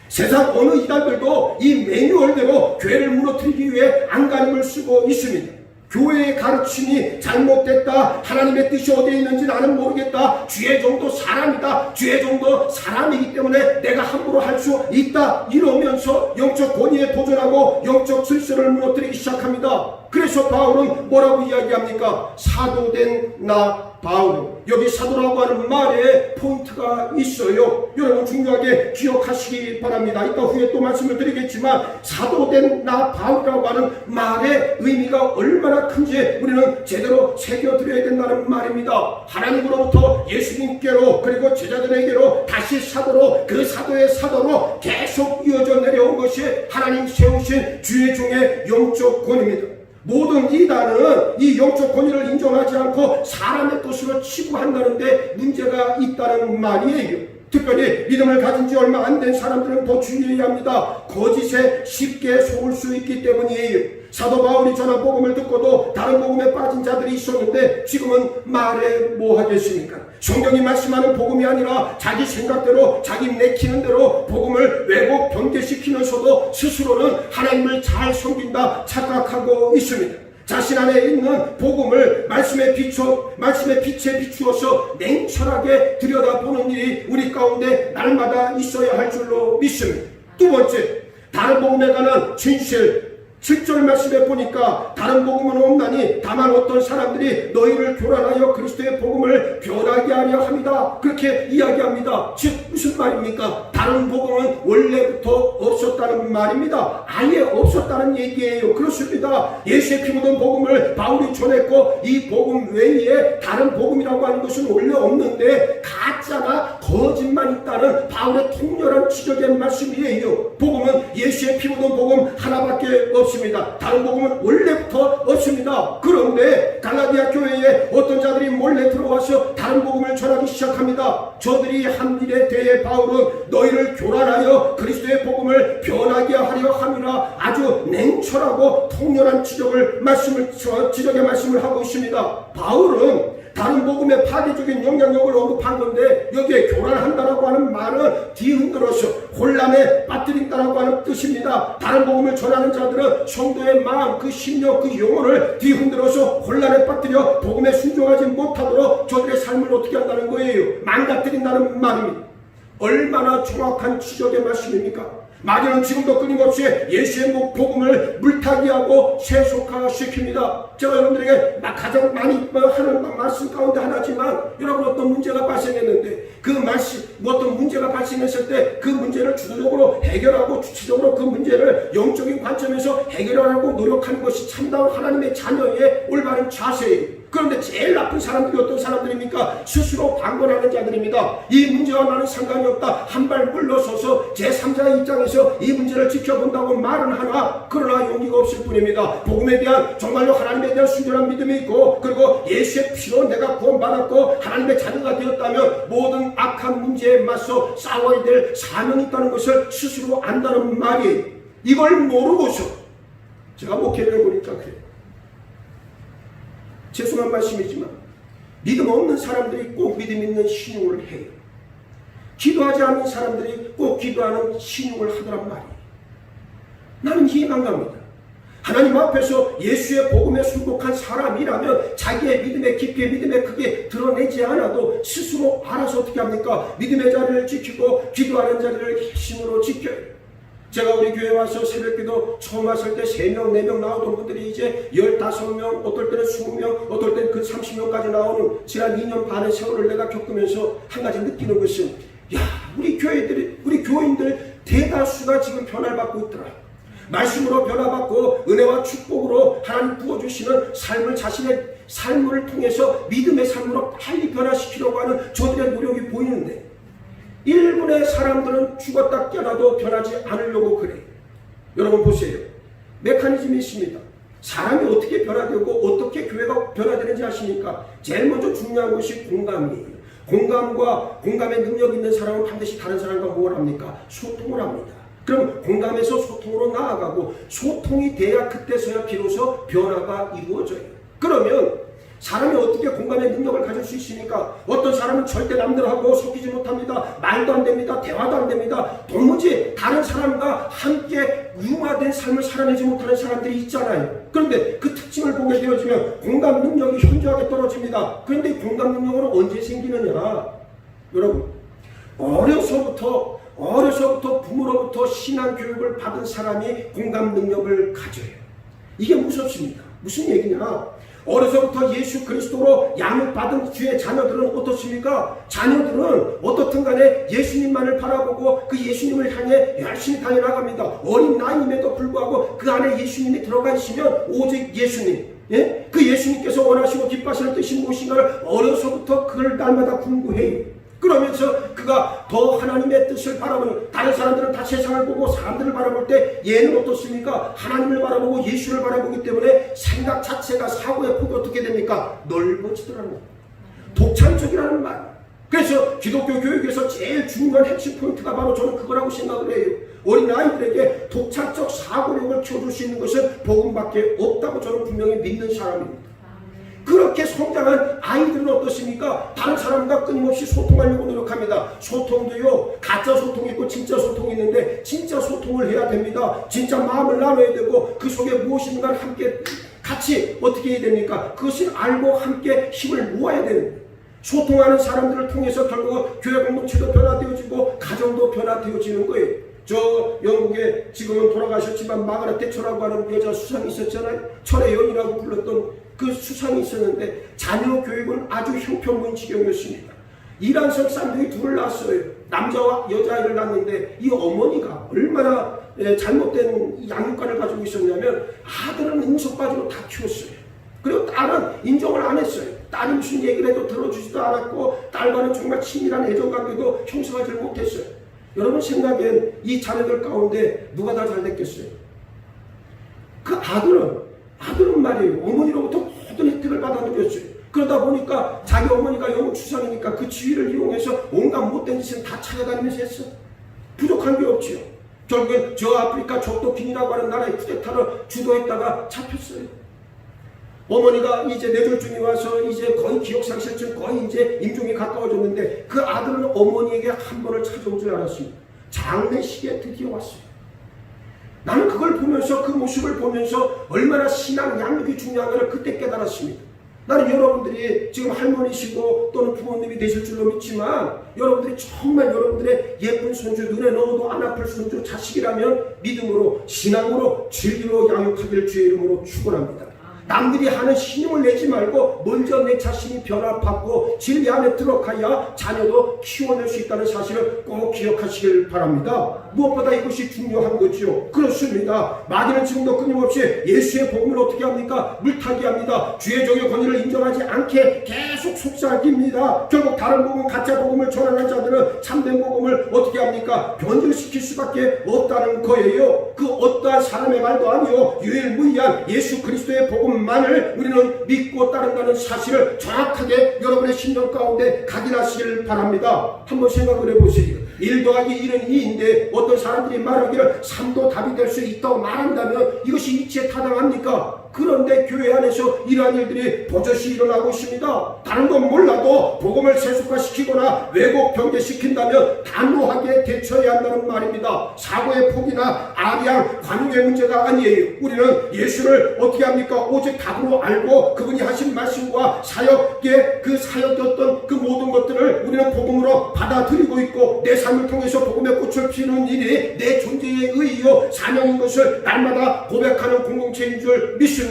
세상 어느 이단들도 이 매뉴얼대로 교회를 무너뜨리기 위해 안간힘을 쓰고 있습니다. 교회의 가르침이 잘못됐다, 하나님의 뜻이 어디에 있는지 나는 모르겠다, 주의 종도 사람이다, 주의 종도 사람이기 때문에 내가 함부로 할 수 있다, 이러면서 영적 권위에 도전하고 영적 질서를 무너뜨리기 시작합니다. 그래서 바울은 뭐라고 이야기합니까? 사도된 나 바울. 여기 사도라고 하는 말에 포인트가 있어요. 여러분 중요하게 기억하시기 바랍니다. 이따 후에 또 말씀을 드리겠지만 사도된 나 바울이라고 하는 말의 의미가 얼마나 큰지 우리는 제대로 새겨드려야 된다는 말입니다. 하나님으로부터 예수님께로 그리고 제자들에게로 다시 사도로, 그 사도의 사도로 계속 이어져 내려온 것이 하나님 세우신 주의 종의 영적 권위입니다. 모든 이단은 이 영적 권위를 인정하지 않고 사람의 것으로 치부한다는데 문제가 있다는 말이에요. 특별히 믿음을 가진 지 얼마 안 된 사람들은 더 주의해야 합니다. 거짓에 쉽게 속을 수 있기 때문이에요. 사도 바울이 전한 복음을 듣고도 다른 복음에 빠진 자들이 있었는데 지금은 말해 뭐 하겠습니까? 성경이 말씀하는 복음이 아니라 자기 생각대로, 자기 내키는 대로 복음을 왜곡 변개시키면서도 스스로는 하나님을 잘 섬긴다 착각하고 있습니다. 자신 안에 있는 복음을 말씀의 빛에 비추어서 냉철하게 들여다보는 일이 우리 가운데 날마다 있어야 할 줄로 믿습니다. 두 번째, 다른 복음에 관한 진실, 7절 말씀에 보니까 다른 복음은 없나니 다만 어떤 사람들이 너희를 교란하여 그리스도의 복음을 변하게 하려 합니다. 그렇게 이야기합니다. 즉 무슨 말입니까? 다른 복음은 원래부터 없었다는 말입니다. 아예 없었다는 얘기예요. 그렇습니다. 예수의 피 묻은 복음을 바울이 전했고 이 복음 외에 다른 복음이라고 하는 것은 원래 없는데 가짜나 거짓만 있다는 바울의 통렬한 지적의 말씀이에요. 복음은 예수의 피 묻은 복음 하나밖에 없습니다. 다른 복음은 원래부터 없습니다. 그런데 갈라디아 교회에 어떤 자들이 몰래 들어와서 다른 복음을 전하기 시작합니다. 저들이 한 일에 대해 바울은 너희를 교란하여 그리스도의 복음을 변하게 하려 함이라 아주 냉철하고 통렬한 지적의 말씀을 하고 있습니다. 바울은 다른 복음의 파괴적인 영향력을 언급한 건데 여기에 교란한다라고 하는 말은 뒤흔들어서 혼란에 빠뜨린다라고 하는 뜻입니다. 다른 복음을 전하는 자들은 성도의 마음, 그 심령, 그 영혼을 뒤흔들어서 혼란에 빠뜨려 복음에 순종하지 못하도록 저들의 삶을 어떻게 한다는 거예요? 망가뜨린다는 말입니다. 얼마나 정확한 지적의 말씀입니까? 마귀는 지금도 끊임없이 예수의 복음을 물타기하고 세속화시킵니다. 제가 여러분들에게 가장 많이 하는 말씀 가운데 하나지만 여러분 어떤 문제가 발생했는데 그 말씀 어떤 문제가 발생했을 때 그 문제를 주도적으로 해결하고 주체적으로 그 문제를 영적인 관점에서 해결하려고 노력하는 것이 참다운 하나님의 자녀의 올바른 자세예요. 그런데 제일 나쁜 사람들이 어떤 사람들입니까? 스스로 방관하는 자들입니다. 이 문제와 나는 상관이 없다. 한 발 물러서서 제3자의 입장에서 이 문제를 지켜본다고 말은 하나 그러나 용기가 없을 뿐입니다. 복음에 대한 정말로 하나님에 대한 순전한 믿음이 있고 그리고 예수의 피로 내가 구원받았고 하나님의 자녀가 되었다면 모든 악한 문제에 맞서 싸워야 될 사명이 있다는 것을 스스로 안다는 말이에요. 이걸 모르고서 제가 목회를 보니까 그래요. 죄송한 말씀이지만 믿음 없는 사람들이 꼭 믿음 있는 신용을 해요. 기도하지 않는 사람들이 꼭 기도하는 신용을 하더란 말이에요. 나는 이해가 안 갑니다. 하나님 앞에서 예수의 복음에 순복한 사람이라면 자기의 믿음의 깊이 믿음의 크게 드러내지 않아도 스스로 알아서 어떻게 합니까? 믿음의 자리를 지키고 기도하는 자리를 힘으로 지켜요. 제가 우리 교회 와서 새벽기도 처음 왔을 때 3명, 4명 나오던 분들이 이제 15명, 어떨 때는 20명, 어떨 때는 그 30명까지 나오는 지난 2년 반의 세월을 내가 겪으면서 한 가지 느끼는 것은 우리 교인들 대다수가 지금 변화를 받고 있더라. 말씀으로 변화받고 은혜와 축복으로 하나님 부어주시는 삶을 자신의 삶을 통해서 믿음의 삶으로 빨리 변화시키려고 하는 저들의 노력이 보이는데 일본의 사람들은 죽었다 깨어나도 변하지 않으려고 그래요. 여러분 보세요. 메커니즘이 있습니다. 사람이 어떻게 변화되고 어떻게 교회가 변화되는지 아십니까? 제일 먼저 중요한 것이 공감이에요. 공감의 능력 있는 사람은 반드시 다른 사람과 뭘 합니까? 소통을 합니다. 그럼 공감에서 소통으로 나아가고 소통이 돼야 그때서야 비로소 변화가 이루어져요. 그러면 사람이 어떻게 공감의 능력을 가질 수 있습니까? 어떤 사람은 절대 남들하고 섞이지 못합니다. 말도 안 됩니다. 대화도 안 됩니다. 도무지 다른 사람과 함께 융화된 삶을 살아내지 못하는 사람들이 있잖아요. 그런데 그 특징을 보게 되어지면 공감 능력이 현저하게 떨어집니다. 그런데 공감 능력은 언제 생기느냐? 여러분 어려서부터 부모로부터 신앙 교육을 받은 사람이 공감 능력을 가져요. 이게 무섭습니다. 무슨 얘기냐? 어려서부터 예수 그리스도로 양육받은 주의 자녀들은 어떻습니까? 자녀들은 어떻든 간에 예수님만을 바라보고 그 예수님을 향해 열심히 달려나갑니다. 어린 나이임에도 불구하고 그 안에 예수님이 들어가 있으면 오직 예수님, 그 예수님께서 원하시고 기뻐하시는 뜻이 무엇인가를 어려서부터 그걸 날마다 궁구해요. 그러면서 그가 더 하나님의 뜻을 바라보는, 다른 사람들은 다 세상을 보고 사람들을 바라볼 때 얘는 어떻습니까? 하나님을 바라보고 예수를 바라보기 때문에 생각 자체가, 사고의 폭이 어떻게 됩니까? 넓어지더라는 거예요. 독창적이라는 말. 그래서 기독교 교육에서 제일 중요한 핵심 포인트가 바로 저는 그거라고 생각을 해요. 어린아이들에게 독창적 사고력을 키워줄 수 있는 것은 복음밖에 없다고 저는 분명히 믿는 사람입니다. 그렇게 성장한 아이들은 어떻습니까? 다른 사람과 끊임없이 소통하려고 노력합니다. 소통도요, 가짜 소통이 있고 진짜 소통이 있는데 진짜 소통을 해야 됩니다. 진짜 마음을 나눠야 되고 그 속에 무엇인가를 함께 같이 어떻게 해야 됩니까? 그것을 알고 함께 힘을 모아야 되는 거예요. 소통하는 사람들을 통해서 결국 교회 공동체도 변화되어지고 가정도 변화되어지는 거예요. 저 영국에 지금은 돌아가셨지만 마가렛 대처라고 하는 여자 수상이 있었잖아요. 철의 여인이라고 불렀던 그 수상이 있었는데 자녀 교육은 아주 형편없는 지경이었습니다. 이란석 쌍둥이 둘을 낳았어요. 남자와 여자아이를 낳았는데 이 어머니가 얼마나 잘못된 양육관을 가지고 있었냐면 아들은 응석바지로 다 키웠어요. 그리고 딸은 인정을 안 했어요. 딸이 무슨 얘기를 해도 들어주지도 않았고 딸과는 정말 친밀한 애정관계도 형성하지 못했어요. 여러분 생각엔 이 자녀들 가운데 누가 다 잘 됐겠어요? 그 아들은 말이에요. 어머니로부터 모든 혜택을 받아 누렸어요. 그러다 보니까 자기 어머니가 영국 추상이니까 그 지위를 이용해서 온갖 못된 짓은 다 찾아다니면서 했어. 부족한 게 없지요. 결국엔 저 아프리카 적도킹이라고 하는 나라의 쿠데타를 주도했다가 잡혔어요. 어머니가 이제 뇌졸중이 와서 이제 거의 기억상실증 거의 이제 임종이 가까워졌는데 그 아들은 어머니에게 한 번을 찾아온 줄 알았습니다. 장례식에 드디어 왔어요. 나는 그걸 보면서 그 모습을 보면서 얼마나 신앙 양육이 중요한가를 그때 깨달았습니다. 나는 여러분들이 지금 할머니시고 또는 부모님이 되실 줄로 믿지만 여러분들이 정말 여러분들의 예쁜 손주 눈에 넣어도 안 아플 손주 자식이라면 믿음으로 신앙으로 진리로 양육하기를 주의 이름으로 축원합니다. 남들이 하는 신용을 내지 말고 먼저 내 자신이 변화받고 진리 안에 들어가야 자녀도 키워낼 수 있다는 사실을 꼭 기억하시길 바랍니다. 무엇보다 이것이 중요한 거죠. 그렇습니다. 마귀는 지금도 끊임없이 예수의 복음을 어떻게 합니까? 물타기 합니다. 주의 종의 권위를 인정하지 않게 계속 속삭입니다. 결국 다른 복음, 가짜 복음을 전하는 자들은 참된 복음을 어떻게 합니까? 변질시킬 수밖에 없다는 거예요. 그 어떠한 사람의 말도 아니요 유일무이한 예수 그리스도의 복음만을 우리는 믿고 따른다는 사실을 정확하게 여러분의 신령 가운데 각인하시길 바랍니다. 한번 생각을 해보세요. 1 더하기 1은 2인데 어떤 사람들이 말하기를 3도 답이 될 수 있다고 말한다면 이것이 이치에 타당합니까? 그런데 교회 안에서 이러한 일들이 버젓이 일어나고 있습니다. 다른 건 몰라도 복음을 세속화시키거나 왜곡 변개시킨다면 단호하게 대처해야 한다는 말입니다. 사고의 폭이나 아리양 관용의 문제가 아니에요. 우리는 예수를 어떻게 합니까? 오직 답으로 알고 그분이 하신 말씀과 사역의 그 사역이었던 그 모든 것들을 우리는 복음으로 받아들이고 있고 내 삶을 통해서 복음의 꽃을 피우는 일이 내 존재의 의의요 사명인 것을 날마다 고백하는 공동체인 줄 믿습니다.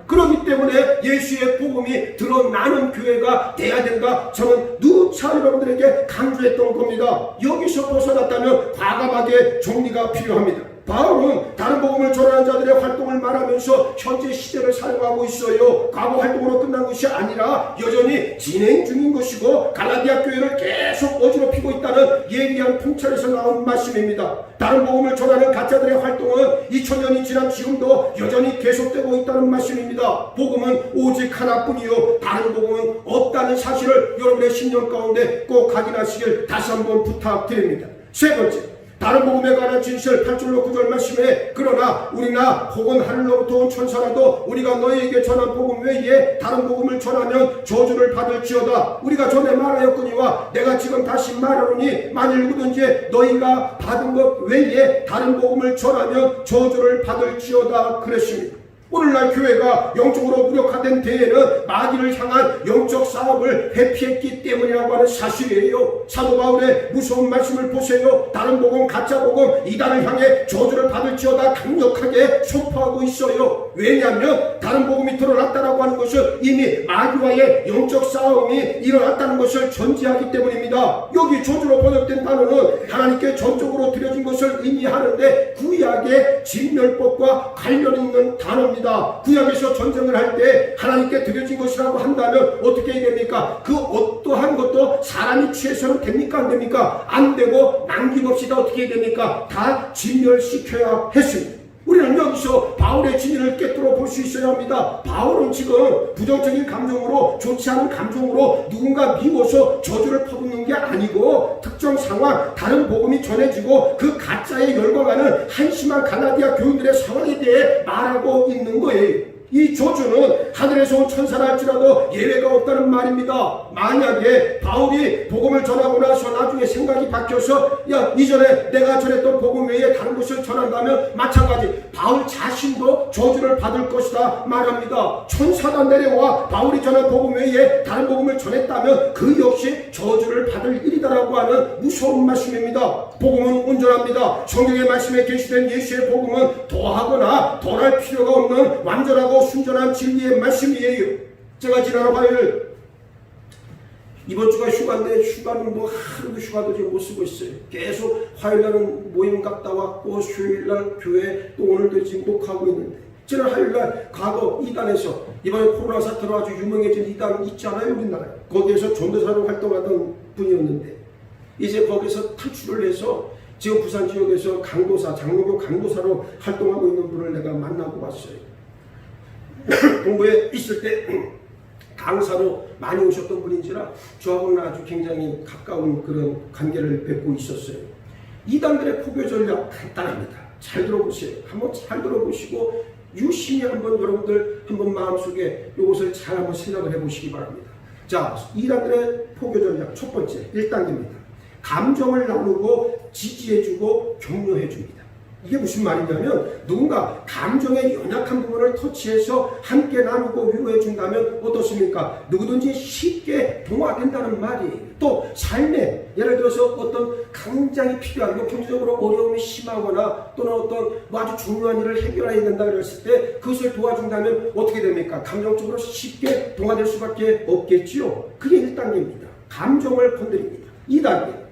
그렇기 때문에 예수의 복음이 드러나는 교회가 돼야 된다. 저는 누차 여러분들에게 강조했던 겁니다. 여기서 벗어났다면 과감하게 정리가 필요합니다. 바울은 다른 복음을 전하는 자들의 활동을 말하면서 현재 시대를 사용하고 있어요. 과거 활동으로 끝난 것이 아니라 여전히 진행 중인 것이고 갈라디아 교회를 계속 어지럽히고 있다는 예리한 통찰에서 나온 말씀입니다. 다른 복음을 전하는 가짜들의 활동은 2000년이 지난 지금도 여전히 계속되고 있다는 말씀입니다. 복음은 오직 하나뿐이요 다른 복음은 없다는 사실을 여러분의 신념 가운데 꼭 확인하시길 다시 한번 부탁드립니다. 세 번째, 다른 복음에 관한 진실 8절로 9절 말씀에 그러나 우리나 혹은 하늘로부터 온 천사라도 우리가 너희에게 전한 복음 외에 다른 복음을 전하면 저주를 받을지어다. 우리가 전에 말하였거니와 내가 지금 다시 말하노니 만일 누구든지 너희가 받은 것 외에 다른 복음을 전하면 저주를 받을지어다 그랬습니다. 오늘날 교회가 영적으로 무력화된 데에는 마귀를 향한 영적 싸움을 회피했기 때문이라고 하는 사실이에요. 사도 바울의 무서운 말씀을 보세요. 다른 복음, 가짜 복음, 이단을 향해 저주를 받을지어다 강력하게 선포하고 있어요. 왜냐하면 다른 복음이 드러났다라고 하는 것은 이미 마귀와의 영적 싸움이 일어났다는 것을 전제하기 때문입니다. 여기 저주로 번역된 단어는 하나님께 전적으로 드려진 것을 의미하는데 구약의 진멸법과 관련 있는 단어입니다. 구약에서 전쟁을 할 때 하나님께 드려진 것이라고 한다면 어떻게 해야 됩니까? 그 어떠한 것도 사람이 취해서는 됩니까? 안 됩니까? 안 되고 남김없이 다 어떻게 해야 됩니까? 다 진멸시켜야 했습니다. 우리는 여기서 바울의 진리를 깨뜨려 볼 수 있어야 합니다. 바울은 지금 부정적인 감정으로 좋지 않은 감정으로 누군가 미워서 저주를 퍼붓는 게 아니고 특정 상황, 다른 복음이 전해지고 그 가짜에 열광하는 한심한 갈라디아 교인들의 상황에 대해 말하고 있는 거예요. 이 저주는 하늘에서 온 천사라 할지라도 예외가 없다는 말입니다. 만약에 바울이 복음을 전하고 나서 나중에 생각이 바뀌어서 야 이전에 내가 전했던 복음 외에 다른 것을 전한다면 마찬가지 바울 자신도 저주를 받을 것이다 말합니다. 천사가 내려와 바울이 전한 복음 외에 다른 복음을 전했다면 그 역시 저주를 받을 일이다라고 하는 무서운 말씀입니다. 복음은 온전합니다. 성경의 말씀에 게시된 예수의 복음은 더하거나 덜할 필요가 없는 완전하고 순전한 진리의 말씀이에요. 제가 지난 화요일 이번 주가 휴가인데 휴가는 뭐 하루도 휴가도 지금 못 쓰고 있어요. 계속 화요일날은 모임 갔다 왔고 수요일날 교회 또 오늘도 지금 녹화하고 있는데 지난 화요일날 과거 이단에서 이번에 코로나 사태로 아주 유명해진 이단 있잖아요 우리나라에. 거기에서 전도사로 활동하던 분이었는데 이제 거기서 탈출을 해서 지금 부산 지역에서 강도사 장로교 강도사로 활동하고 있는 분을 내가 만나고 왔어요. 동부에 있을 때 강사로 많이 오셨던 분인지라 저하고는 아주 굉장히 가까운 그런 관계를 맺고 있었어요. 이단들의 포교 전략 간단합니다. 잘 들어보세요. 한번 잘 들어보시고 유심히 한번 여러분들 한번 마음속에 이것을 잘 한번 생각을 해보시기 바랍니다. 자, 이단들의 포교 전략 첫 번째 1단계입니다. 감정을 나누고 지지해주고 격려해줍니다. 이게 무슨 말이냐면 누군가 감정의 연약한 부분을 터치해서 함께 나누고 위로해준다면 어떻습니까? 누구든지 쉽게 동화된다는 말이에요. 또 삶에 예를 들어서 어떤 굉장히 필요한 경제적으로 어려움이 심하거나 또는 어떤 아주 중요한 일을 해결해야 된다 그랬을 때 그것을 도와준다면 어떻게 됩니까? 감정적으로 쉽게 동화될 수밖에 없겠지요. 그게 1단계입니다. 감정을 건드립니다. 2단계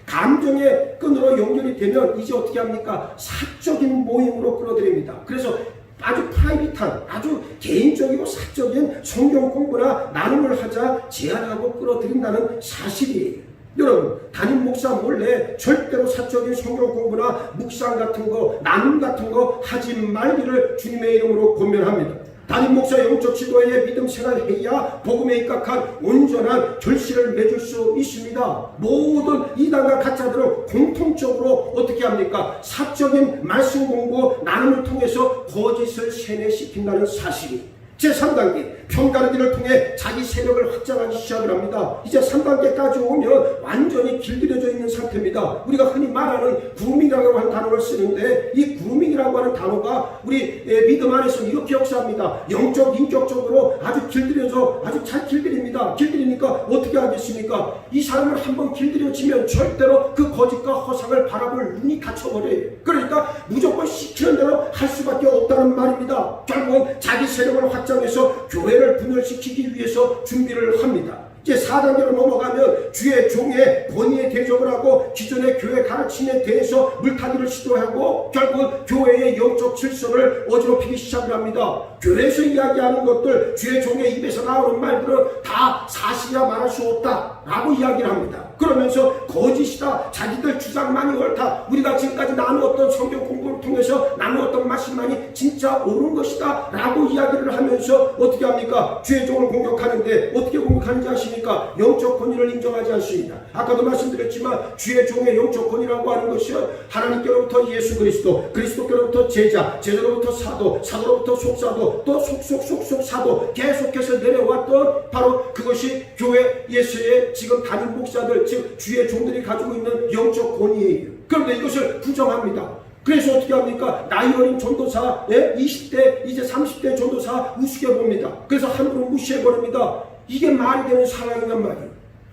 감정의 끈으로 연결이 되면 이제 어떻게 합니까? 사적인 모임으로 끌어들입니다. 그래서 아주 프라이빗한 아주 개인적이고 사적인 성경 공부나 나눔을 하자 제안하고 끌어들인다는 사실이에요. 여러분 담임 목사 몰래 절대로 사적인 성경 공부나 묵상 같은 거 나눔 같은 거 하지 말기를 주님의 이름으로 권면합니다. 담임 목사 영적 지도에 믿음 생활해야 복음에 입각한 온전한 결실을 맺을 수 있습니다. 모든 이단과 가짜들은 공통적으로 어떻게 합니까? 사적인 말씀 공부, 나눔을 통해서 거짓을 세뇌시킨다는 사실이. 제3단계 편가르기를 통해 자기 세력을 확장하기 시작을 합니다. 이제 3단계까지 오면 완전히 길들여져 있는 상태입니다. 우리가 흔히 말하는 구루밍이라고 하는 단어를 쓰는데 이 구루밍이라고 하는 단어가 우리 믿음 안에서 이렇게 역사합니다. 영적 인격적으로 아주 길들여져 아주 잘 길들입니다. 길들이니까 어떻게 하겠습니까? 이 사람을 한번 길들여지면 절대로 그 거짓과 허상을 바라볼 눈이 닫혀버려요. 그러니까 무조건 시키는 대로 할 수밖에 없다는 말입니다. 결국은 자기 세력을 확장해서 교회를 분열시키기 위해서 준비를 합니다. 이제 4단계로 넘어가면 주의 종의 권위에 대적을 하고 기존의 교회 가르침에 대해서 물타기를 시도하고 결국은 교회의 영적 질서를 어지럽히기 시작을 합니다. 교회에서 이야기하는 것들, 주의 종의 입에서 나오는 말들은 다 사실이라 말할 수 없다 라고 이야기를 합니다. 그러면서 거짓이다, 자기들 주장만이 옳다, 우리가 지금까지 나누었던 성경 공부를 통해서 나누었던 말씀만이 진짜 옳은 것이다 라고 이야기를 하면서 어떻게 합니까? 주의 종을 공격하는데 어떻게 공격하는지 아십니까? 영적 권위를 인정하지 않습니다. 아까도 말씀드렸지만 주의 종의 영적 권위라고 하는 것은 하나님께로부터 예수 그리스도, 그리스도께로부터 제자, 제자로부터 사도, 사도로부터 속사도, 또 속속속속 사도 계속해서 내려왔던 바로 그것이 교회 예수의 지금 담임 목사들, 즉 주의 종들이 가지고 있는 영적 권위예요. 그런데 이것을 부정합니다. 그래서 어떻게 합니까? 나이 어린 전도사, 20대, 이제 30대 전도사 우습게 봅니다. 그래서 함부로 무시해버립니다. 이게 말이 되는 상황이란 말이에요.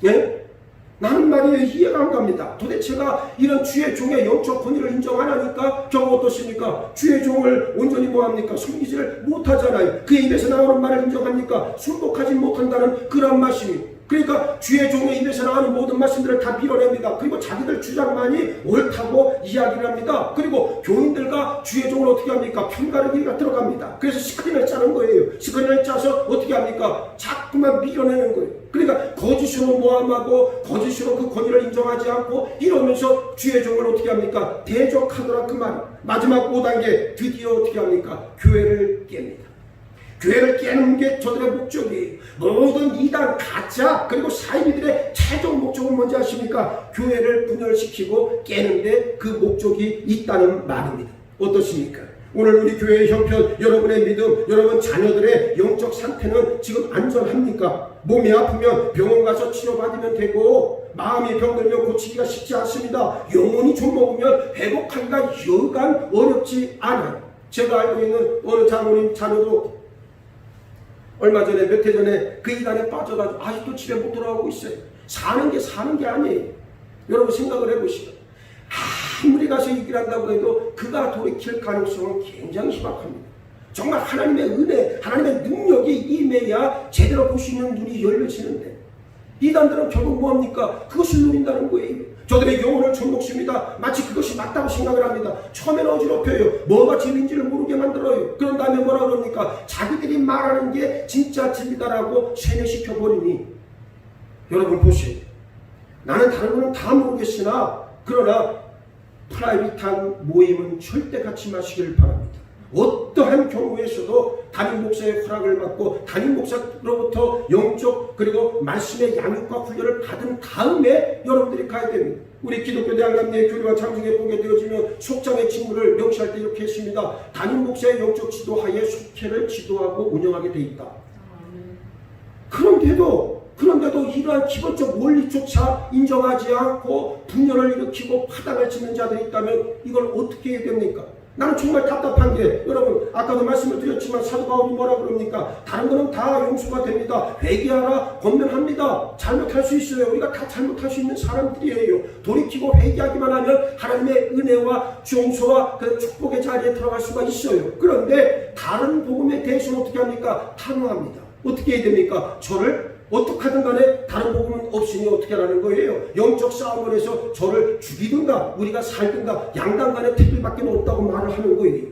예? 나는 말이에요. 이해가 안 갑니다. 도대체가 이런 주의 종의 영적 권위를 인정 안 하니까 결국 어떻습니까? 주의 종을 온전히 뭐합니까? 섬기지를 못하잖아요. 그의 입에서 나오는 말을 인정합니까? 순복하지 못한다는 그런 말씀이. 그러니까 주의 종의 입에서 나오는 모든 말씀들을 다 밀어냅니다. 그리고 자기들 주장만이 옳다고 이야기를 합니다. 그리고 교인들과 주의 종을 어떻게 합니까? 편가르기가 들어갑니다. 그래서 스크린을 짜는 거예요. 스크린을 짜서 어떻게 합니까? 자꾸만 밀어내는 거예요. 그러니까 거짓으로 모함하고 거짓으로 그 권위를 인정하지 않고 이러면서 주의 종을 어떻게 합니까? 대적하더라 그 말. 마지막 5단계 드디어 어떻게 합니까? 교회를 깹니다. 교회를 깨는 게 저들의 목적이에요. 모든 이단 가짜 그리고 사이비들의 최종 목적은 뭔지 아십니까? 교회를 분열시키고 깨는데 그 목적이 있다는 말입니다. 어떻습니까? 오늘 우리 교회의 형편, 여러분의 믿음, 여러분 자녀들의 영적 상태는 지금 안전합니까? 몸이 아프면 병원 가서 치료받으면 되고, 마음이 병들면 고치기가 쉽지 않습니다. 영혼이 좀 먹으면 회복하기가 여간 어렵지 않아요. 제가 알고 있는 어느 장모님 자녀도 얼마 전에, 몇 해 전에 그 이단에 빠져가지고 아직도 집에 못 돌아오고 있어요. 사는 게 아니에요. 여러분 생각을 해보시죠. 아무리 가서 얘기를 한다고 해도 그가 돌이킬 가능성은 굉장히 희박합니다. 정말 하나님의 은혜, 하나님의 능력이 임해야 제대로 볼 수 있는 눈이 열려지는데, 이단들은 결국 뭐합니까? 그것을 누린다는 거예요. 저들의 영혼을 접목습니다. 마치 그것이 맞다고 생각을 합니다. 처음에는 어지럽혀요. 뭐가 진리인지를 모르게 만들어요. 그런 다음에 뭐라 그럽니까? 자기들이 말하는 게 진짜 진리다라고 세뇌시켜버리니, 여러분 보세요. 나는 다른 거는 다 모르겠으나 그러나 프라이빗한 모임은 절대 갖지 마시길 바랍니다. 어떠한 경우에서도 담임 목사의 허락을 받고 담임 목사로부터 영적 그리고 말씀의 양육과 훈련을 받은 다음에 여러분들이 가야 됩니다. 우리 기독교 대학남녀의 교리와 장중에 보게 되어지면 속장의 직무를 명시할 때 이렇게 했습니다. 담임 목사의 영적 지도하에 속회를 지도하고 운영하게 돼 있다. 그런데도 이러한 기본적 원리조차 인정하지 않고 분열을 일으키고 파당을 짓는 자들이 있다면 이걸 어떻게 해야 됩니까? 나는 정말 답답한 게, 여러분 아까도 말씀을 드렸지만 사도 바울이 뭐라 그럽니까? 다른 거는 다 용서가 됩니다. 회개하라, 권면합니다. 잘못할 수 있어요. 우리가 다 잘못할 수 있는 사람들이에요. 돌이키고 회개하기만 하면 하나님의 은혜와 용서와 그 축복의 자리에 들어갈 수가 있어요. 그런데 다른 복음에 대해서는 어떻게 합니까? 탄호합니다. 어떻게 해야 됩니까? 저를 어떻게 하든 간에 다른 복음은 없으니 어떻게 하라는 거예요? 영적 싸움을 해서 저를 죽이든가 우리가 살든가 양당 간에 택일밖에 없다고 말을 하는 거예요.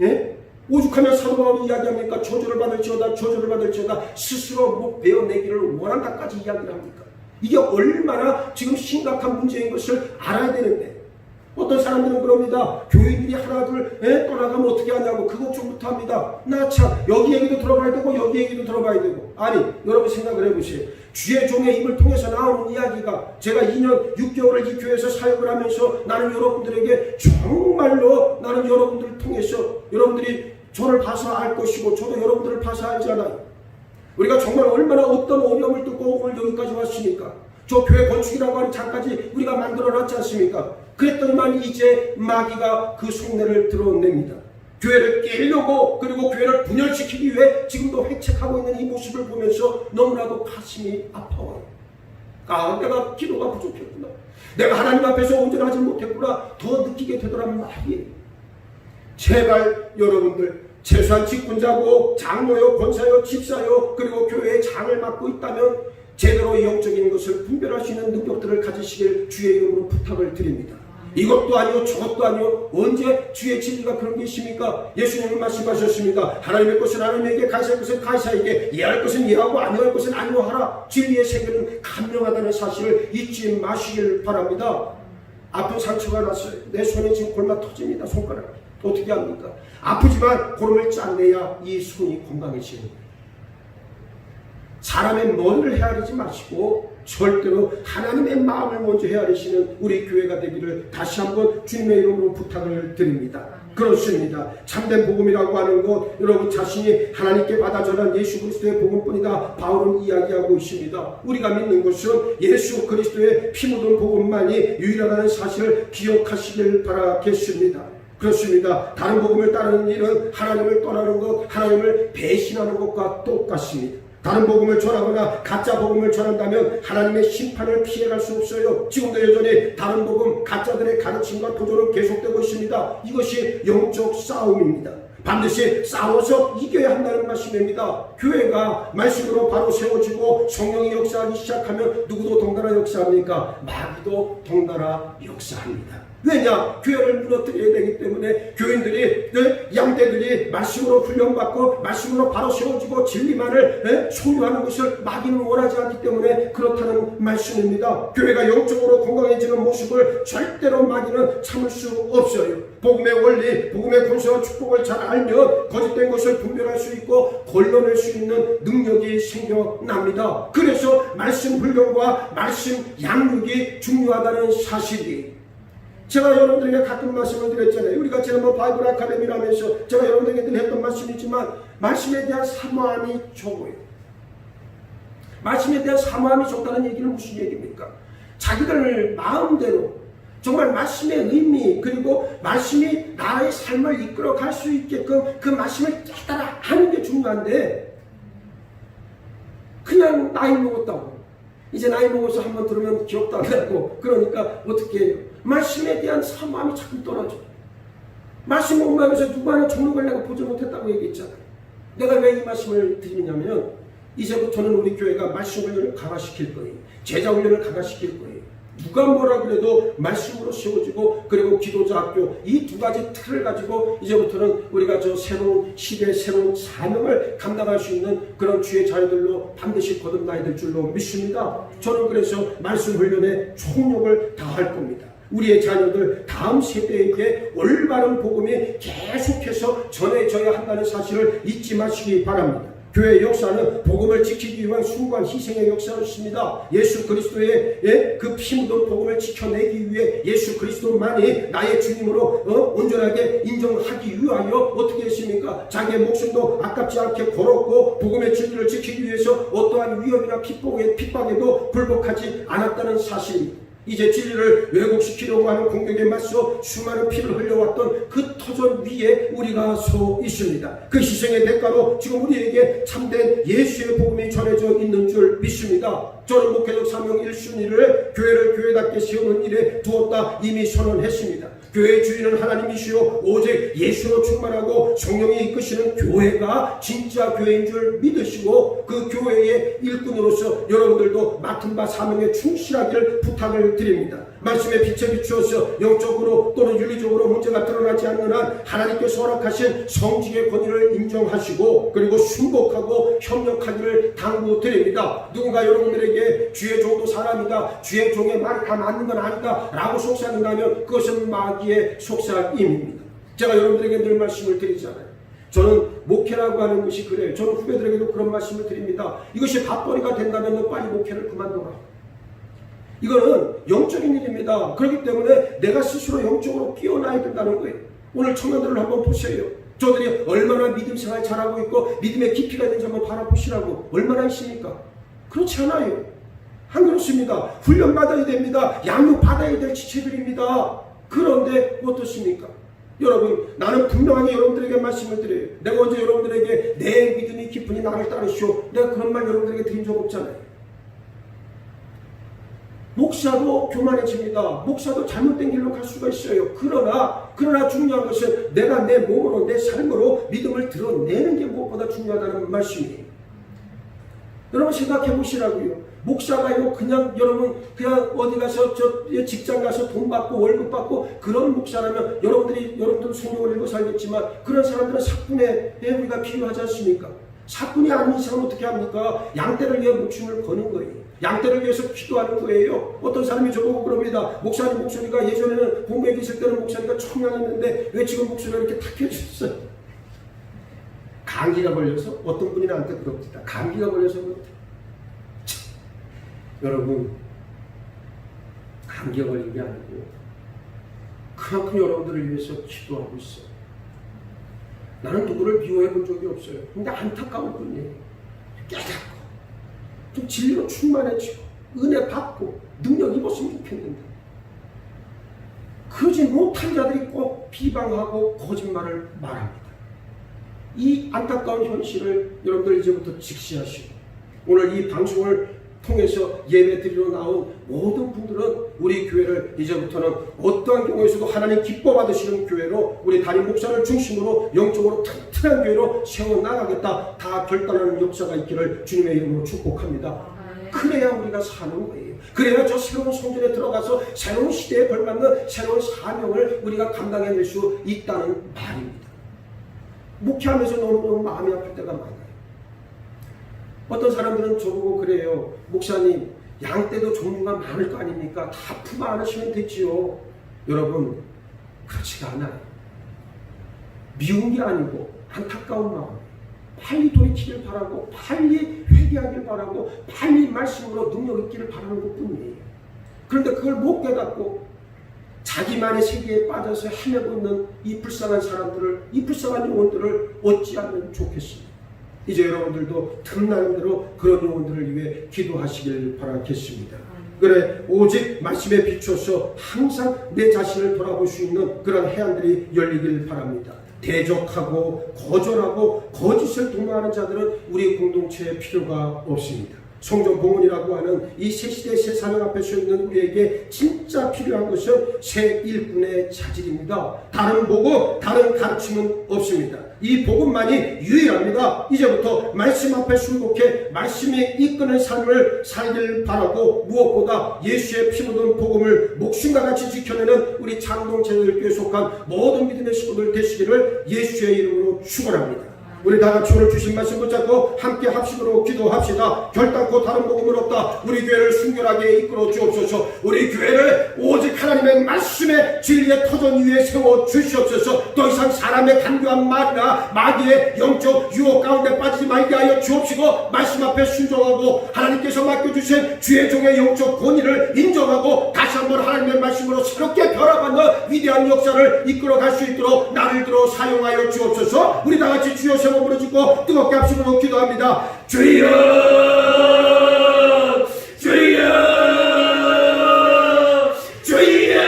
예? 오죽하면 사도 바울이 이야기합니까? 저주를 받을지어다 스스로 목 베어내기를 원한다까지 이야기를 합니까? 이게 얼마나 지금 심각한 문제인 것을 알아야 되는데, 어떤 사람들은 그럽니다. 교인들이 하나 둘 떠나가면 어떻게 하냐고 그 걱정부터 합니다. 나 참 여기 얘기도 들어봐야 되고 여기 얘기도 들어봐야 되고. 아니 여러분 생각을 해보세요. 주의 종의 입을 통해서 나오는 이야기가, 제가 2년 6개월을 이 교회에서 사역을 하면서 나는 여러분들에게 정말로, 나는 여러분들을 통해서 여러분들이 저를 봐서 알 것이고 저도 여러분들을 봐서 알잖아요. 우리가 정말 얼마나 어떤 어려움을 뚫고 오늘 여기까지 왔으니까. 저 교회 건축이라고 하는 장까지 우리가 만들어놨지 않습니까? 그랬더니만 이제 마귀가 그 속내를 드러냅니다. 교회를 깨려고, 그리고 교회를 분열시키기 위해 지금도 획책하고 있는 이 모습을 보면서 너무나도 가슴이 아파와요. 아, 내가 기도가 부족했구나. 내가 하나님 앞에서 온전하지 못했구나. 더 느끼게 되더란 말이에요. 제발 여러분들, 최소한 직분자고 장로요, 권사요, 집사요, 그리고 교회의 장을 맡고 있다면 제대로 영적인 것을 분별할 수 있는 능력들을 가지시길 주의 이름으로 부탁을 드립니다. 이것도 아니요 저것도 아니요, 언제 주의 진리가 그런 게 있습니까? 예수님은 말씀하셨습니다. 하나님의 것은 하나님에게, 가이사의 것은 가이사에게, 이해할 것은 이해하고 아니할 것은 아니하라. 진리의 세계는 간명하다는 사실을 잊지 마시길 바랍니다. 아픈 상처가 났어요. 내 손에 지금 골마 터집니다. 손가락 어떻게 합니까? 아프지만 고름을 짜내야 이 손이 건강해지는 거예요. 사람의 머리를 헤아리지 마시고 절대로 하나님의 마음을 먼저 헤아리시는 우리 교회가 되기를 다시 한번 주님의 이름으로 부탁을 드립니다. 그렇습니다. 참된 복음이라고 하는 것, 여러분 자신이 하나님께 받아 전한 예수 그리스도의 복음뿐이다. 바울은 이야기하고 있습니다. 우리가 믿는 것은 예수 그리스도의 피 묻은 복음만이 유일하다는 사실을 기억하시길 바라겠습니다. 그렇습니다. 다른 복음을 따르는 일은 하나님을 떠나는 것, 하나님을 배신하는 것과 똑같습니다. 다른 복음을 전하거나 가짜 복음을 전한다면 하나님의 심판을 피해갈 수 없어요. 지금도 여전히 다른 복음, 가짜들의 가르침과 도전은 계속되고 있습니다. 이것이 영적 싸움입니다. 반드시 싸워서 이겨야 한다는 말씀입니다. 교회가 말씀으로 바로 세워지고 성령이 역사하기 시작하면 누구도 덩달아 역사합니까? 마귀도 덩달아 역사합니다. 왜냐? 교회를 무너뜨려야 되기 때문에 교인들이, 양떼들이 말씀으로 훈련받고 말씀으로 바로 세워지고 진리만을 소유하는 것을 마귀는 원하지 않기 때문에 그렇다는 말씀입니다. 교회가 영적으로 건강해지는 모습을 절대로 마귀는 참을 수 없어요. 복음의 원리, 복음의 권세와 축복을 잘 알면 거짓된 것을 분별할 수 있고 걸러낼 수 있는 능력이 생겨납니다. 그래서 말씀 훈련과 말씀 양육이 중요하다는 사실이, 제가 여러분들에게 가끔 말씀을 드렸잖아요. 우리가 지난번 바이블 아카데미를 하면서 제가 여러분들에게 늘 했던 말씀이지만 말씀에 대한 사모함이 적어요. 말씀에 대한 사모함이 적다는 얘기는 무슨 얘기입니까? 자기들 마음대로 정말 말씀의 의미 그리고 말씀이 나의 삶을 이끌어 갈 수 있게끔 그 말씀을 깨달아 하는 게 중요한데 그냥 나이 먹었다고 이제 나이 먹어서 한번 들으면 기억도 안 나고 그러니까 어떻게 해요? 말씀에 대한 사모함이 자꾸 떨어져. 말씀 공부하면서 누구 하나 종록을 내가 보지 못했다고 얘기했잖아요. 내가 왜 이 말씀을 드리냐면 이제부터는 우리 교회가 말씀 훈련을 강화시킬 거예요. 제자 훈련을 강화시킬 거예요. 누가 뭐라 그래도 말씀으로 세워지고 그리고 기도자 학교 이 두 가지 틀을 가지고 이제부터는 우리가 저 새로운 시대의 새로운 사명을 감당할 수 있는 그런 주의 자녀들로 반드시 거듭나야 될 줄로 믿습니다. 저는 그래서 말씀 훈련에 총력을 다할 겁니다. 우리의 자녀들 다음 세대에게 올바른 복음이 계속해서 전해져야 한다는 사실을 잊지 마시기 바랍니다. 교회의 역사는 복음을 지키기 위한 숭고한 희생의 역사였습니다. 예수 그리스도의 그 피 묻은 복음을 지켜내기 위해 예수 그리스도만이 나의 주님으로 온전하게 인정하기 위하여 어떻게 했습니까? 자기의 목숨도 아깝지 않게 걸었고 복음의 진리를 지키기 위해서 어떠한 위협이나 핍박에도 굴복하지 않았다는 사실입니다. 이제 진리를 왜곡시키려고 하는 공격에 맞서 수많은 피를 흘려왔던 그 터전 위에 우리가 서 있습니다. 그 희생의 대가로 지금 우리에게 참된 예수의 복음이 전해져 있는 줄 믿습니다. 저는 목회적 사명 1순위를 교회를 교회답게 세우는 일에 두었다 이미 선언했습니다. 교회의 주인은 하나님이시요 오직 예수로 충만하고 성령이 이끄시는 교회가 진짜 교회인 줄 믿으시고 그 교회의 일꾼으로서 여러분들도 맡은 바 사명에 충실하기를 부탁을 드립니다. 말씀의 빛에 비추어서 영적으로 또는 윤리적으로 문제가 드러나지 않는 한 하나님께서 허락하신 성직의 권위를 인정하시고 그리고 순복하고 협력하기를 당부드립니다. 누군가 여러분들에게 주의 종도 사람이다, 주의 종의 말이 다 맞는 건 아니다 라고 속삭인다면 그것은 마귀의 속삭임입니다. 제가 여러분들에게 늘 말씀을 드리잖아요. 저는 목회라고 하는 것이 그래요. 저는 후배들에게도 그런 말씀을 드립니다. 이것이 밥벌이가 된다면 너 빨리 목회를 그만둬라. 이거는 영적인 일입니다. 그렇기 때문에 내가 스스로 영적으로 끼어나야 된다는 거예요. 오늘 청년들을 한번 보세요. 저들이 얼마나 믿음 생활 잘하고 있고 믿음의 깊이가 있는지 한번 바라보시라고. 얼마나 있습니까? 그렇지 않아요. 안 그렇습니다. 훈련 받아야 됩니다. 양육 받아야 될 지체들입니다. 그런데 어떻습니까? 여러분, 나는 분명하게 여러분들에게 말씀을 드려요. 내가 언제 여러분들에게 내 믿음이 깊으니 나를 따르시오. 내가 그런 말 여러분들에게 드린 적 없잖아요. 목사도 교만해집니다. 목사도 잘못된 길로 갈 수가 있어요. 그러나 중요한 것은 내가 내 몸으로 내 삶으로 믿음을 드러내는 게 무엇보다 중요하다는 말씀이에요. 여러분 생각해 보시라고요. 목사가요 여러분 그냥 어디 가서 저 직장 가서 돈 받고 월급 받고 그런 목사라면 여러분들 성경을 읽어 살겠지만 그런 사람들은 사꾼의 우리가 필요하지 않습니까? 사꾼이 아닌 이상은 어떻게 합니까? 양떼를 위해 목숨을 거는 거예요. 양떼를 위해서 기도하는 거예요. 어떤 사람이 저보고 그럽니다. 목사님 목소리가 예전에는 공부에 계실 때는 목소리가 청량했는데 왜 지금 목소리가 이렇게 탁해졌어요? 감기가 걸려서 어떤 분이 나한테 그럽니다. 감기가 걸려서 그렇다. 여러분, 감기가 걸린 게 아니고 그만큼 여러분들을 위해서 기도하고 있어요. 나는 누구를 미워해 본 적이 없어요. 근데 안타까운 분이에요. 깨닫고 좀 진리로 충만해지고 은혜 받고 능력 입었으면 좋겠는데 그러지 못한 자들이 꼭 비방하고 거짓말을 말합니다. 이 안타까운 현실을 여러분들 이제부터 직시하시고 오늘 이 방송을 통해서 예배 드리러 나온 모든 분들은 우리 교회를 이제부터는 어떠한 경우에서도 하나님 기뻐 받으시는 교회로 우리 담임 목사를 중심으로 영적으로 튼튼한 교회로 세워나가겠다 다 결단하는 역사가 있기를 주님의 이름으로 축복합니다. 그래야 우리가 사는 거예요. 그래야 저 새로운 성전에 들어가서 새로운 시대에 걸맞는 새로운 사명을 우리가 감당해낼 수 있다는 말입니다. 목회하면서 너무너무 마음이 아플 때가 많아요. 어떤 사람들은 저보고 그래요. 목사님, 양떼도 종류가 많을 거 아닙니까? 다 품 안으시면 되지요. 여러분, 그렇지가 않아요. 미운 게 아니고 안타까운 마음. 빨리 돌이키길 바라고 빨리 회개하길 바라고 빨리 말씀으로 능력 있기를 바라는 것뿐이에요. 그런데 그걸 못 깨닫고 자기만의 세계에 빠져서 헤매고 있는 이 불쌍한 사람들을, 이 불쌍한 영혼들을 어찌하면 좋겠습니까? 이제 여러분들도 틈나는 대로 그런 영혼들을 위해 기도하시길 바라겠습니다. 그래, 오직 말씀에 비춰서 항상 내 자신을 돌아볼 수 있는 그런 해안들이 열리길 바랍니다. 대적하고 거절하고 거짓을 도모하는 자들은 우리 공동체에 필요가 없습니다. 성전 봉헌이라고 하는 이 새 시대 새 사명 앞에 서 있는 우리에게 진짜 필요한 것은 새 일꾼의 자질입니다. 다른 복음, 다른 가르침은 없습니다. 이 복음만이 유일합니다. 이제부터 말씀 앞에 순복해 말씀이 이끄는 삶을 살길 바라고, 무엇보다 예수의 피 묻은 복음을 목숨과 같이 지켜내는 우리 장동체들교에 속한 모든 믿음의 식구들 되시기를 예수의 이름으로 축원합니다. 우리 다같이 오늘 주신 말씀 붙잡고 함께 합심으로 기도합시다. 결단코 다른 복음은 없다. 우리 교회를 순결하게 이끌어 주옵소서. 우리 교회를 오직 하나님의 말씀의 진리의 터전 위에 세워 주시옵소서. 더 이상 사람의 간교한 말이나 마귀의 영적 유혹 가운데 빠지지 말게 하여 주옵시고, 말씀 앞에 순종하고 하나님께서 맡겨주신 주의 종의 영적 권위를 인정하고 다시 한번 하나님의 말씀으로 새롭게 변화받는 위대한 역사를 이끌어갈 수 있도록 나를 들어 사용하여 주옵소서. 우리 다같이 주여 세 몸으로 짓고 뜨겁게 합심으로 기도합니다. 주여, 주여, 주여.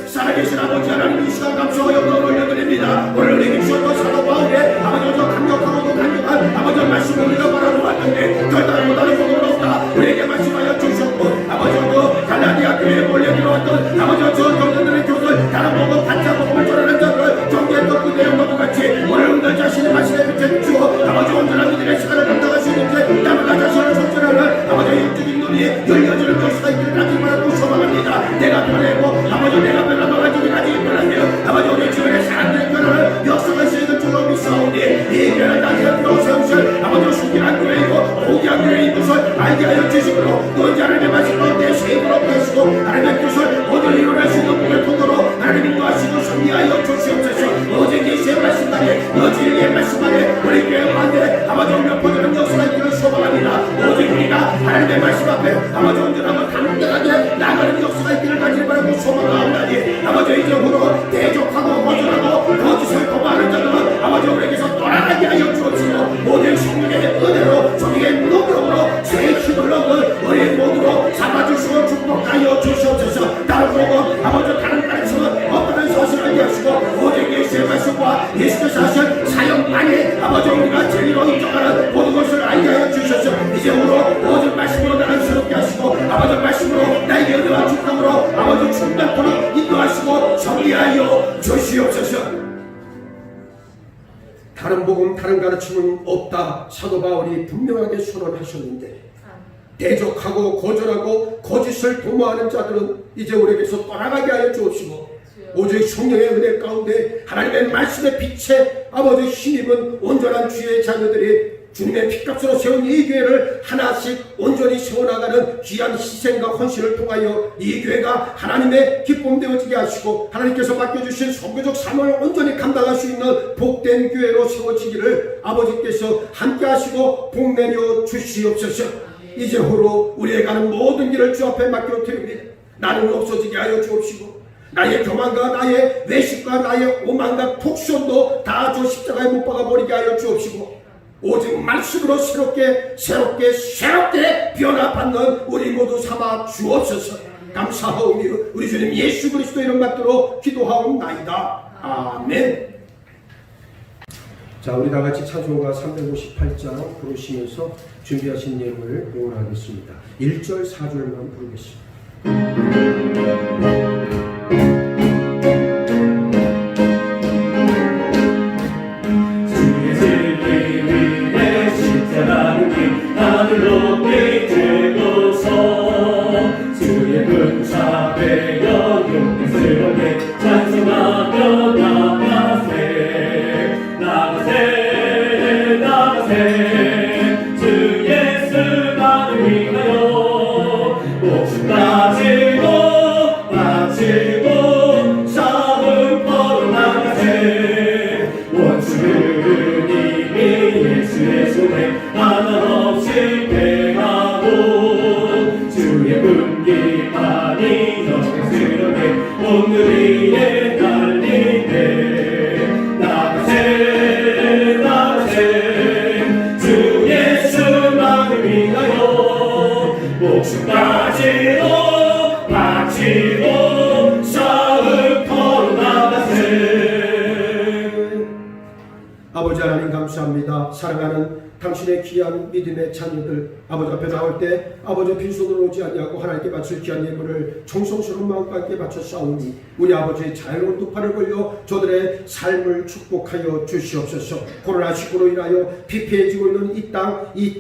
살아계신 아버지 하나님, 이 시간 감사와 영광을 올려드립니다. 오늘 우리에게 주셨던 사도와 은혜, 아버지 저 강력하고도 강력한 아버지 말씀을 우리가 바라고 왔는데 결단을 못하는 복음은 없다. 우리에게 말씀하여 주셨고, 아버지 저 갈라디아 교회에 몰려 들어왔던 아버지 저 경전들의 교들, 다른 복음 가짜 복음을 전하는 자들을 경계했던 그 내용과 같이 오늘 우리 자신의 말씀에 비춰주어 아버지 온전한 이들의 시간을 감당할 수 있는지 나보다 자신을 성전하는 아버지 영적인 눈이 열려지는 것이다. 이를 가지고 말하고 소망합니다. 내가 변하고 아버지 내가 변하고 가지고 변하며 아버지 우리 주변의 사람들의 변화를 역사할 수 있는 줄로 믿사오니 이 교회를 다시 앞으로 세우실 아버지 순결한 교회이고 고귀한 교회인 것을 알게 하여 주시므로 또 이제 하나님의 말씀 가운데 세임으로 하시고 하나님의 뜻을 모두 이루어낼 수 있는 복을 통로로 하나님 인도하시고 승리하여 주시옵소서. 오직 예수의 말씀만에 진리의 말씀만에 우리 교회 가운데 아버지 오며 보존하는 역사가 있기를 소망합니다. 오직 우리가 하나님의 말씀 앞에 아버지 온전하고 당당하게 나가는 역사가 있기를 가지를 바라고 소망하옵나니 아버지 이제부로 대적하고 거절하고 거짓을 도모하는 자들은 아버지 우리에게서 떠나가게 하여 주옵시고 모든 성령의 은혜로 종의 능력으로 새 힘을 얻은 우리 모두로 잡아주시고 축복하여 주시옵소서. 다른 복음 아버지 다른 가르침은 없다는 사실을 알게 하시고 오직 예수의 말씀과 예수께서 하신 사역만이 아버지 우리가 진리로 인정하는 모든 것을 알게 하여 주셔서 이제부로 오직 말씀으로 나를 새롭게 하시고 아버지 말씀으로 나에게 은혜와 축복으로 아버지 충만토록 인도하시고 정리하여 주시옵소서. 다른 복음 다른 가르침은 없다. 사도 바울이 분명하게 선언하셨는데 대적하고 거절하고 거짓을 도모하는 자들은 이제 우리에게서 떠나가게 하여 주옵시고 오직 성령의 은혜 가운데 하나님의 말씀의 빛에 아버지 힘입은 온전한 주의 자녀들이 주님의 피값으로 세운 이 교회를 하나씩 온전히 세워나가는 귀한 희생과 헌신을 통하여 이 교회가 하나님의 기쁨 되어지게 하시고 하나님께서 맡겨주신 선교적 사명을 온전히 감당할 수 있는 복된 교회로 세워지기를 아버지께서 함께 하시고 복 내려 주시옵소서. 이제후로 우리의 가는 모든 길을 주 앞에 맡겨드립니다. 나는 없어지게 하여 주옵시고 나의 교만과 나의 외식과 나의 오만과 독선도 다 저 십자가에 못 박아버리게 하여 주옵시고 오직 말씀으로 새롭게 변화받는 우리 모두 삼아 주옵소서. 감사하오며 우리 주님 예수 그리스도 이름 받들어 기도하옵나이다. 아멘. 자, 우리 다같이 찬송가 358장 부르시면서 준비하신 예물을 봉헌하겠습니다. 1절 4절만 부르겠습니다. 나를 높이 들고서 주의 군사되어 용맹스럽게 찬송하며 나가세 주 예수만을 위하여 목숨 바치고 싸움터로 나가세 원수는 이미 예수의 손에 하나 없이 패하고 주의 분기만이 낮에 주 예수만을 위하여 목숨까지도 바치고 싸움터로 나가세. 아버지 하나님 감사합니다. 사랑하는 당신의 귀한 믿음의 자녀들, 아버지 앞에 나올 때 아버지 빈손으로 오지 아니하고 하나님께 바칠 귀한 예물을 정성스러운 마음과 함께 바쳐 싸우니 우리 아버지의 자유로운 두 팔을 걸려 저들의 삶을 축복하여 주시옵소서. 코로나19로 인하여 피폐해지고 있는 이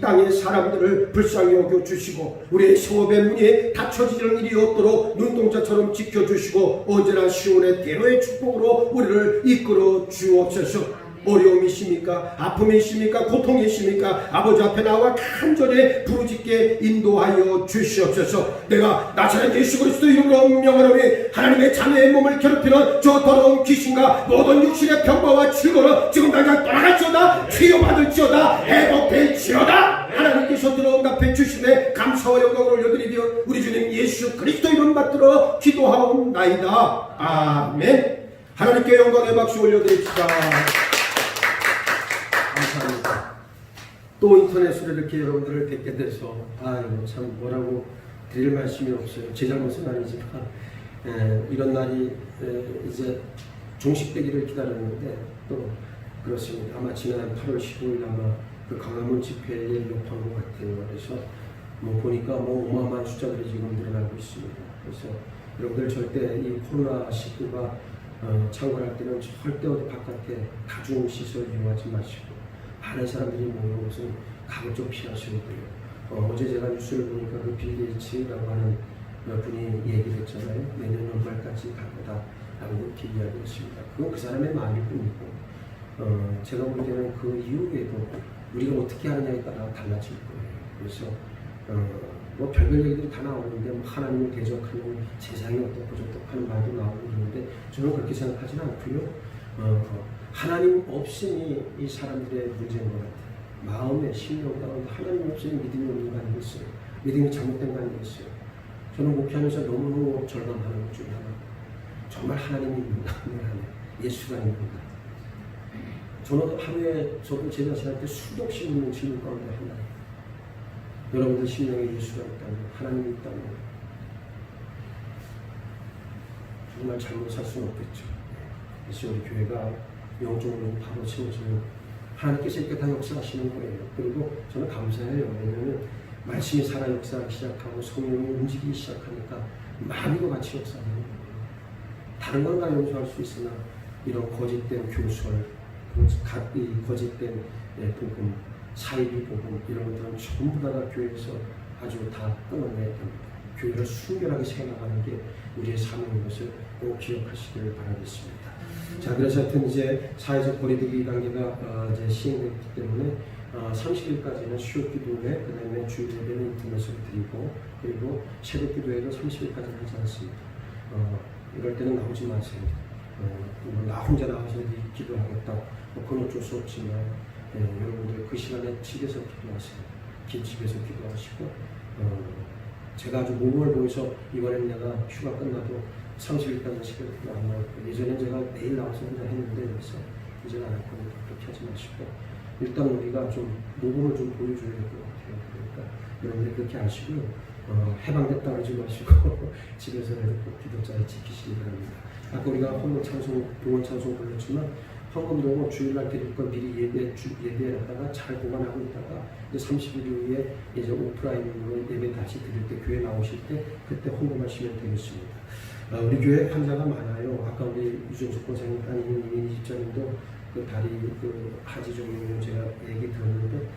땅의 사람들을 불쌍히 여겨 주시고 우리의 성업의 문이 닫혀지는 일이 없도록 눈동자처럼 지켜주시고 언제나 시온의 대로의 축복으로 우리를 이끌어 주옵소서. 어려움이 있습니까? 아픔이 있습니까? 고통이 있습니까? 아버지 앞에 나와 간절히 부르짖게 인도하여 주시옵소서. 내가 나사렛 예수 그리스도 이름으로 명하노니 하나님의 자녀의 몸을 괴롭히는 저 더러운 귀신과 모든 육신의 병과와 질거는 지금 당장 떠나갈지어다. 치유받을지어다. 회복될지어다. 하나님께서 들어응답해 주시네 감사와 영광을 올려드리며 우리 주님 예수 그리스도 이름 받들어 기도하옵나이다. 아멘. 하나님께 영광의 박수 올려드립시다. 감사합니다. 또 인터넷으로 이렇게 여러분들을 뵙게 돼서 참 뭐라고 드릴 말씀이 없어요. 제 잘못은 아니지만 이런 날이 이제 종식되기를 기다렸는데 또 그렇습니다. 아마 지난 8월 15일 아마 그 강화문 집회에 녹화한 것 같아요. 그래서 보니까 어마어마한 숫자들이 지금 늘어나고 있습니다. 그래서 여러분들 절대 이 코로나19가 창궐할 때는 절대 어디 바깥에 다중시설 이용하지 마시고 많은 사람들이 모이는 곳은 가급적 피하셔야 돼요. 어제 제가 뉴스를 보니까 그 빌 게이츠라고 하는 분이 얘기를 했잖아요. 내년 연말까지 갈 거다라고 그렇게 이야기했습니다. 그건 그 사람의 마음일 뿐이고 제가 볼 때는 그 이후에도 우리가 어떻게 하느냐에 따라 달라질 거예요. 그래서 뭐 별별 얘기들이 다 나오는데 하나님을 대적하는 세상이 어떻고 저떻고 하는 말도 나오고 그러는데 저는 그렇게 생각하지는 않고요. 하나님 없음이 이 사람들의 문제인 것 같아요. 마음의 심령 가운데 하나님 없음이 믿음이 없는 거 아니겠어요? 믿음이 잘못된 거 아니겠어요? 저는 목회하면서 너무너무 절망하는 것 중에 하나, 정말 하나님이 있는가? 예수가 있는가? 저는 하루에 저도 제 자신한테 수도 없이 묻는 질문 가운데 하나, 여러분들 심령에 예수가 있다면, 하나님이 있다면 정말 잘못 살 수는 없겠죠. 그래서 우리 교회가 영적으로 바로 채워지는 하나님께서 이렇게 다 역사하시는 거예요. 그리고 저는 감사해요. 왜냐하면 말씀이 살아 역사하기 시작하고 성령이 움직이기 시작하니까 마음도 같이 역사하는 거예요. 다른 건 다 용서할 수 있으나 이런 거짓된 교설, 거짓된 복음, 사이비 복음 이런 것들은 전부 다 교회에서 아주 다 끊어내야 됩니다. 교회를 순결하게 세워나가는 게 우리의 사명인 것을 꼭 기억하시기를 바라겠습니다. 자, 그래서 하여튼 이제 사회적 거리두기 단계가 이제 시행됐기 때문에 30일까지는 수요 기도회, 그 다음에 주일 예배는 인터넷으로 드리고, 그리고 새벽 기도회도 30일까지는 하지 않습니다. 이럴 때는 나오지 마세요. 나 혼자 나와서 기도하겠다. 그건 어쩔 수 없지만, 여러분들 그 시간에 집에서 기도하세요. 집에서 기도하시고, 제가 아주 모범을 보여서 이번에는 내가 휴가 끝나도 30일까지 새벽 기도 안 나올 거예요. 예전엔 제가 매일 나와서 혼자 했는데, 그래서 이제는 안 할 거니까 그렇게 하지 마시고, 일단 우리가 좀 모범을 좀 보여줘야 될 것 같아요. 그러니까 여러분들 그렇게 아시고요. 해방됐다 하지 마시고 집에서라도 꼭 기도자에 지키시기 바랍니다. 아까 우리가 헌금 찬송, 동원 찬송 불렀지만 헌금도 주일날 드릴 걸 미리 예배했다가 잘 보관하고 있다가 이제 30일 이후에 이제 오프라인으로 예배 다시 드릴 때 교회 나오실 때 그때 헌금하시면 되겠습니다. 우리 교회 환자가 많아요. 아까 우리 유준석 권사님 아니면 이민희 집사님도 그 다리 그 하지 종류 제가 얘기 들었는데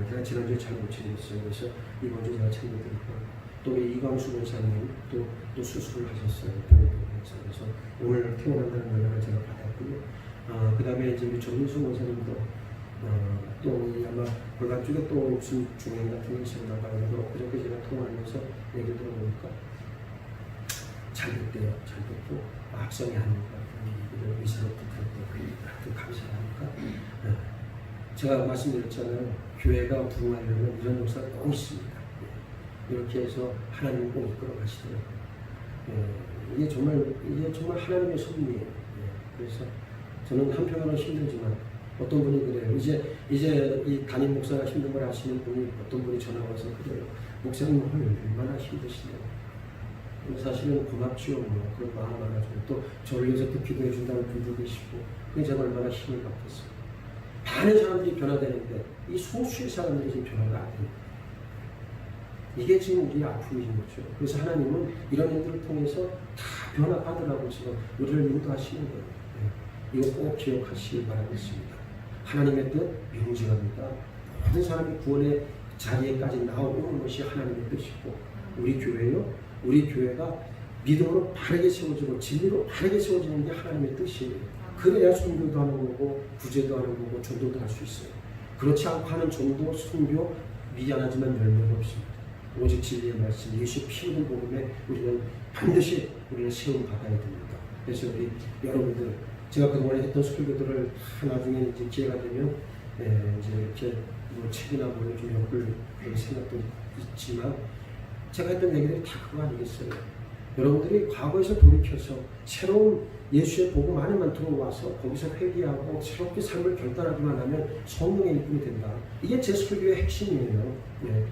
제가 지난주에 잘 못 챙겼어요. 그래서 이번 주 제가 챙겨드리고 또 우리 이광수 권사님 또 수술을 하셨어요. 그래서 오늘 퇴원한다는 연락을 제가 받았고요. 그 다음에 이제 우리 정민수 권사님도 또 아마 골반 쪽에 또 무슨 중행 같은 게 있었나 봐요. 그래서 그저께 제가 통화하면서 얘기를 들어보니까 잘 됐대요. 잘 됐고 합성이 아닌가 얘기를 의사로부터 들었고 감사하니까 제가 말씀드렸잖아요. 교회가 부흥하려면 이런 역사가 꼭 있습니다. 이렇게 해서 하나님이 꼭 이끌어 가시더라고요. 이게 정말 하나님의 섭리예요. 그래서 저는 한편으로는 힘들지만 어떤 분이 그래요. 이제 이 담임 목사가 힘든 걸 아시는 분이 어떤 분이 전화 와서 그래요. 목사님 얼마나 힘드시네요. 사실은 고맙지요. 뭐 그런 마음 알아주고 또 저를 위해서 또 기도해 준다는 분도 계시고 그게 제가 얼마나 힘을 받겠어요. 많은 사람들이 변화되는데 이 소수의 사람들이 지금 변화가 안 돼요. 이게 지금 우리의 아픔인 거죠. 그래서 하나님은 이런 일들을 통해서 다 변화받으라고 지금 우리를 인도하시는 거예요. 네. 이거 꼭 기억하시길 바라겠습니다. 하나님의 뜻 명징합니다. 모든 사람이 구원의 자리에까지 나오는 것이 하나님의 뜻이고 우리 교회요. 우리 교회가 믿음으로 바르게 세워지고 진리로 바르게 세워지는 게 하나님의 뜻이에요. 그래야 선교도 하는 거고 구제도 하는 거고 전도도 할 수 있어요. 그렇지 않고 하는 전도, 선교 미안하지만 열매가 없습니다. 오직 진리의 말씀, 예수 피 흘린 복음에 우리는 반드시 우리는 세움 받아야 됩니다. 그래서 우리 여러분들 제가 그동안에 했던 설교들을 나중에 이제 기회가 되면 이제 이렇게 뭐 책이나 뭐 좀 엮을 그런 생각도 있지만 제가 했던 얘기들이 다 그거 아니겠어요. 여러분들이 과거에서 돌이켜서 새로운 예수의 복음 안에만 들어와서 거기서 회개하고 새롭게 삶을 결단하기만 하면 성령의 일꾼이 된다. 이게 제 설교의 핵심이에요. 네.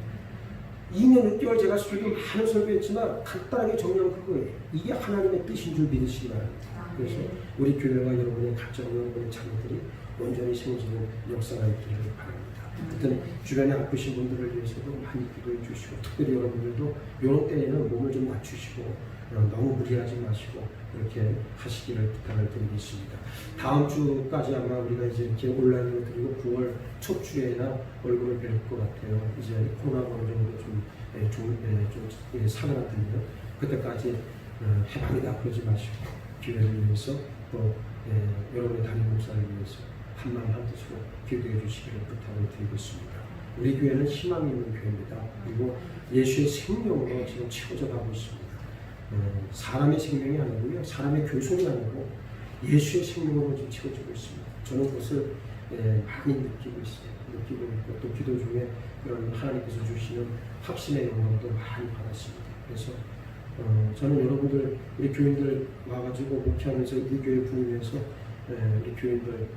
2년 6개월 제가 설교 많은 설교했지만 간단하게 정리하면 그거예요. 이게 하나님의 뜻인 줄 믿으시기 바랍니다. 그래서 우리 교회와 여러분의 가정, 여러분의 자녀들이 온전히 세워지는 역사가 있기를 바랍니다. 하여튼 주변에 아프신 분들을 위해서도 많이 기도해 주시고 특별히 여러분들도 이런 때에는 몸을 좀 낮추시고 너무 무리하지 마시고 이렇게 하시기를 부탁을 드리겠습니다. 다음 주까지 아마 우리가 이제 이렇게 온라인으로 드리고 9월 첫 주에나 얼굴을 뵐 것 같아요. 이제 코로나가 어느 정도 좀 사그라들면 그때까지 해방이다 그러지 마시고 교회를 위해서 또 여러분의 담임 목사를 위해서 한마음 한뜻으로 기도해 주시기를 부탁을 드리겠습니다. 우리 교회는 희망이 있는 교회입니다. 그리고 예수의 생명으로 지금 채워져 가고 있습니다. 사람의 생명이 아니고요. 사람의 교송이 아니고 예수의 생명으로 지금 채워지고 있습니다. 저는 그것을 많이 느끼고 있어요. 느끼고 있고 또 기도 중에 그런 하나님께서 주시는 확신의 영광도 많이 받았습니다. 그래서 저는 여러분들 우리 교인들 와가지고 목회하면서 우리 교회 부임해서 우리 교인들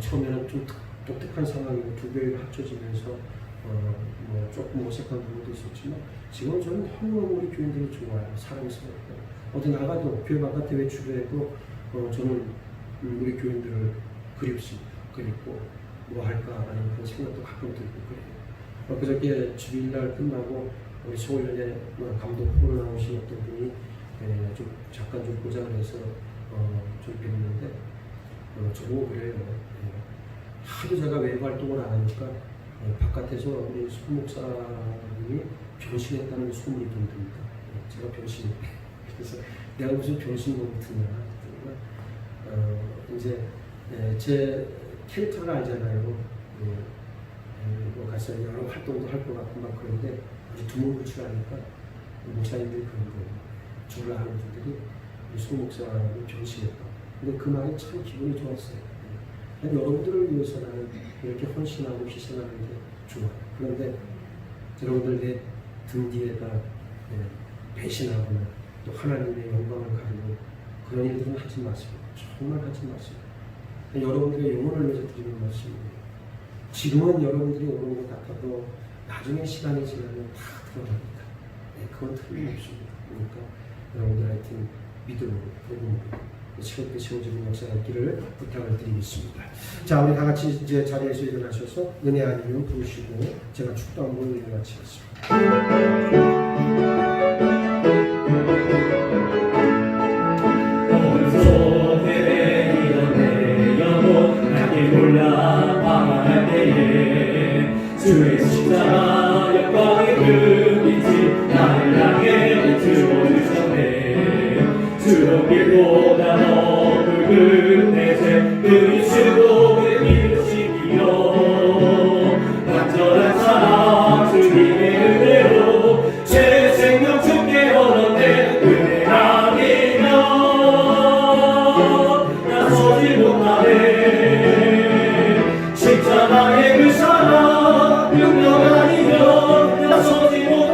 처음에는 좀 독특한 상황이고 두 교회가 합쳐지면서 뭐 조금 어색한 부분도 있었지만 지금 저는 너무 우리 교인들이 좋아요. 사랑스럽고 어디 나가도 교회 바깥에 외출해도 저는 우리 교인들을 그립습니다. 그립고 뭐 할까라는 그런 생각도 가끔 들고 그래요. 그저께 주일날 끝나고 우리 서울연예 감독 호로 나오신 어떤 분이 좀 잠깐 좀 보장을 해서 좀 뵀는데 저보고 그래요. 하도 제가 외부 활동을 안 하니까 바깥에서 우리 수 목사님이 변신했다는 소문이 좀 듭니다. 제가 변신했대. 그래서 내가 무슨 변신 너무 드냐. 이제 제 캐릭터를 알잖아요. 뭐 가서 여러 활동도 할 것 같고 막 그런데 아주 두문불출하니까 목사님들이 그런 거예요. 저를 아는 분들이 수 목사님이 변신했다. 근데 그 말이 참 기분이 좋았어요. 여러분들을 위해서 나는 이렇게 헌신하고 희생하는 게 좋아요. 그런데 여러분들 내 등 뒤에다 배신하거나 또 하나님의 영광을 가리고 그런 일들은 하지 마세요. 정말 하지 마세요. 여러분들의 영혼을 위해서 드리는 말씀이에요. 지금은 여러분들이 오는 것 같아도 나중에 시간이 지나면 다 들어갑니다. 그건 틀림없습니다. 그러니까 여러분들 하여튼 믿음으로 새롭게 세워지는 역사가 있기를 부탁을 드리겠습니다. 자, 우리 다 같이 이제 자리에서 일어나셔서 은혜 아니면 부르시고 제가 축도함으로 일어나치겠습니다. 주의 십자가 영광의 그 빛이 나를 향해 비추어 주셨네. 주로 길보다 더 붉은 내새 그 이슈도 내 믿으시기로 완전한 사랑 주님의 은혜로 제 생명 주께 얻었네. 은혜 아니면 나서지 못하네. 십자가의 그 사랑 능력 아니면 나서지 못하네.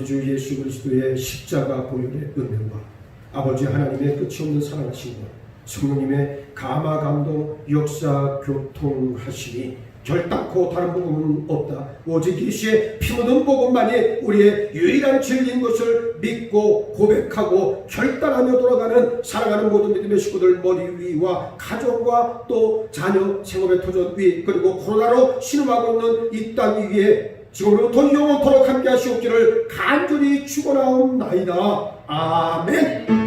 우리 주 예수 그리스도의 십자가 보혈의 은혜와 아버지 하나님의 끝이 없는 사랑하심과 성령님의 감화 감동 역사 교통하심이 결단코 다른 복음은 없다. 오직 예수의 피 묻은 복음만이 우리의 유일한 진리인 것을 믿고 고백하고 결단하며 돌아가는 사랑하는 모든 믿음의 식구들 머리 위와 가족과 또 자녀 생업의 터전 위 그리고 코로나로 신음하고 있는 이 땅 위에 지금부터 영원토록 함께 하시옵기를 간절히 축원하옵나이다. 아멘.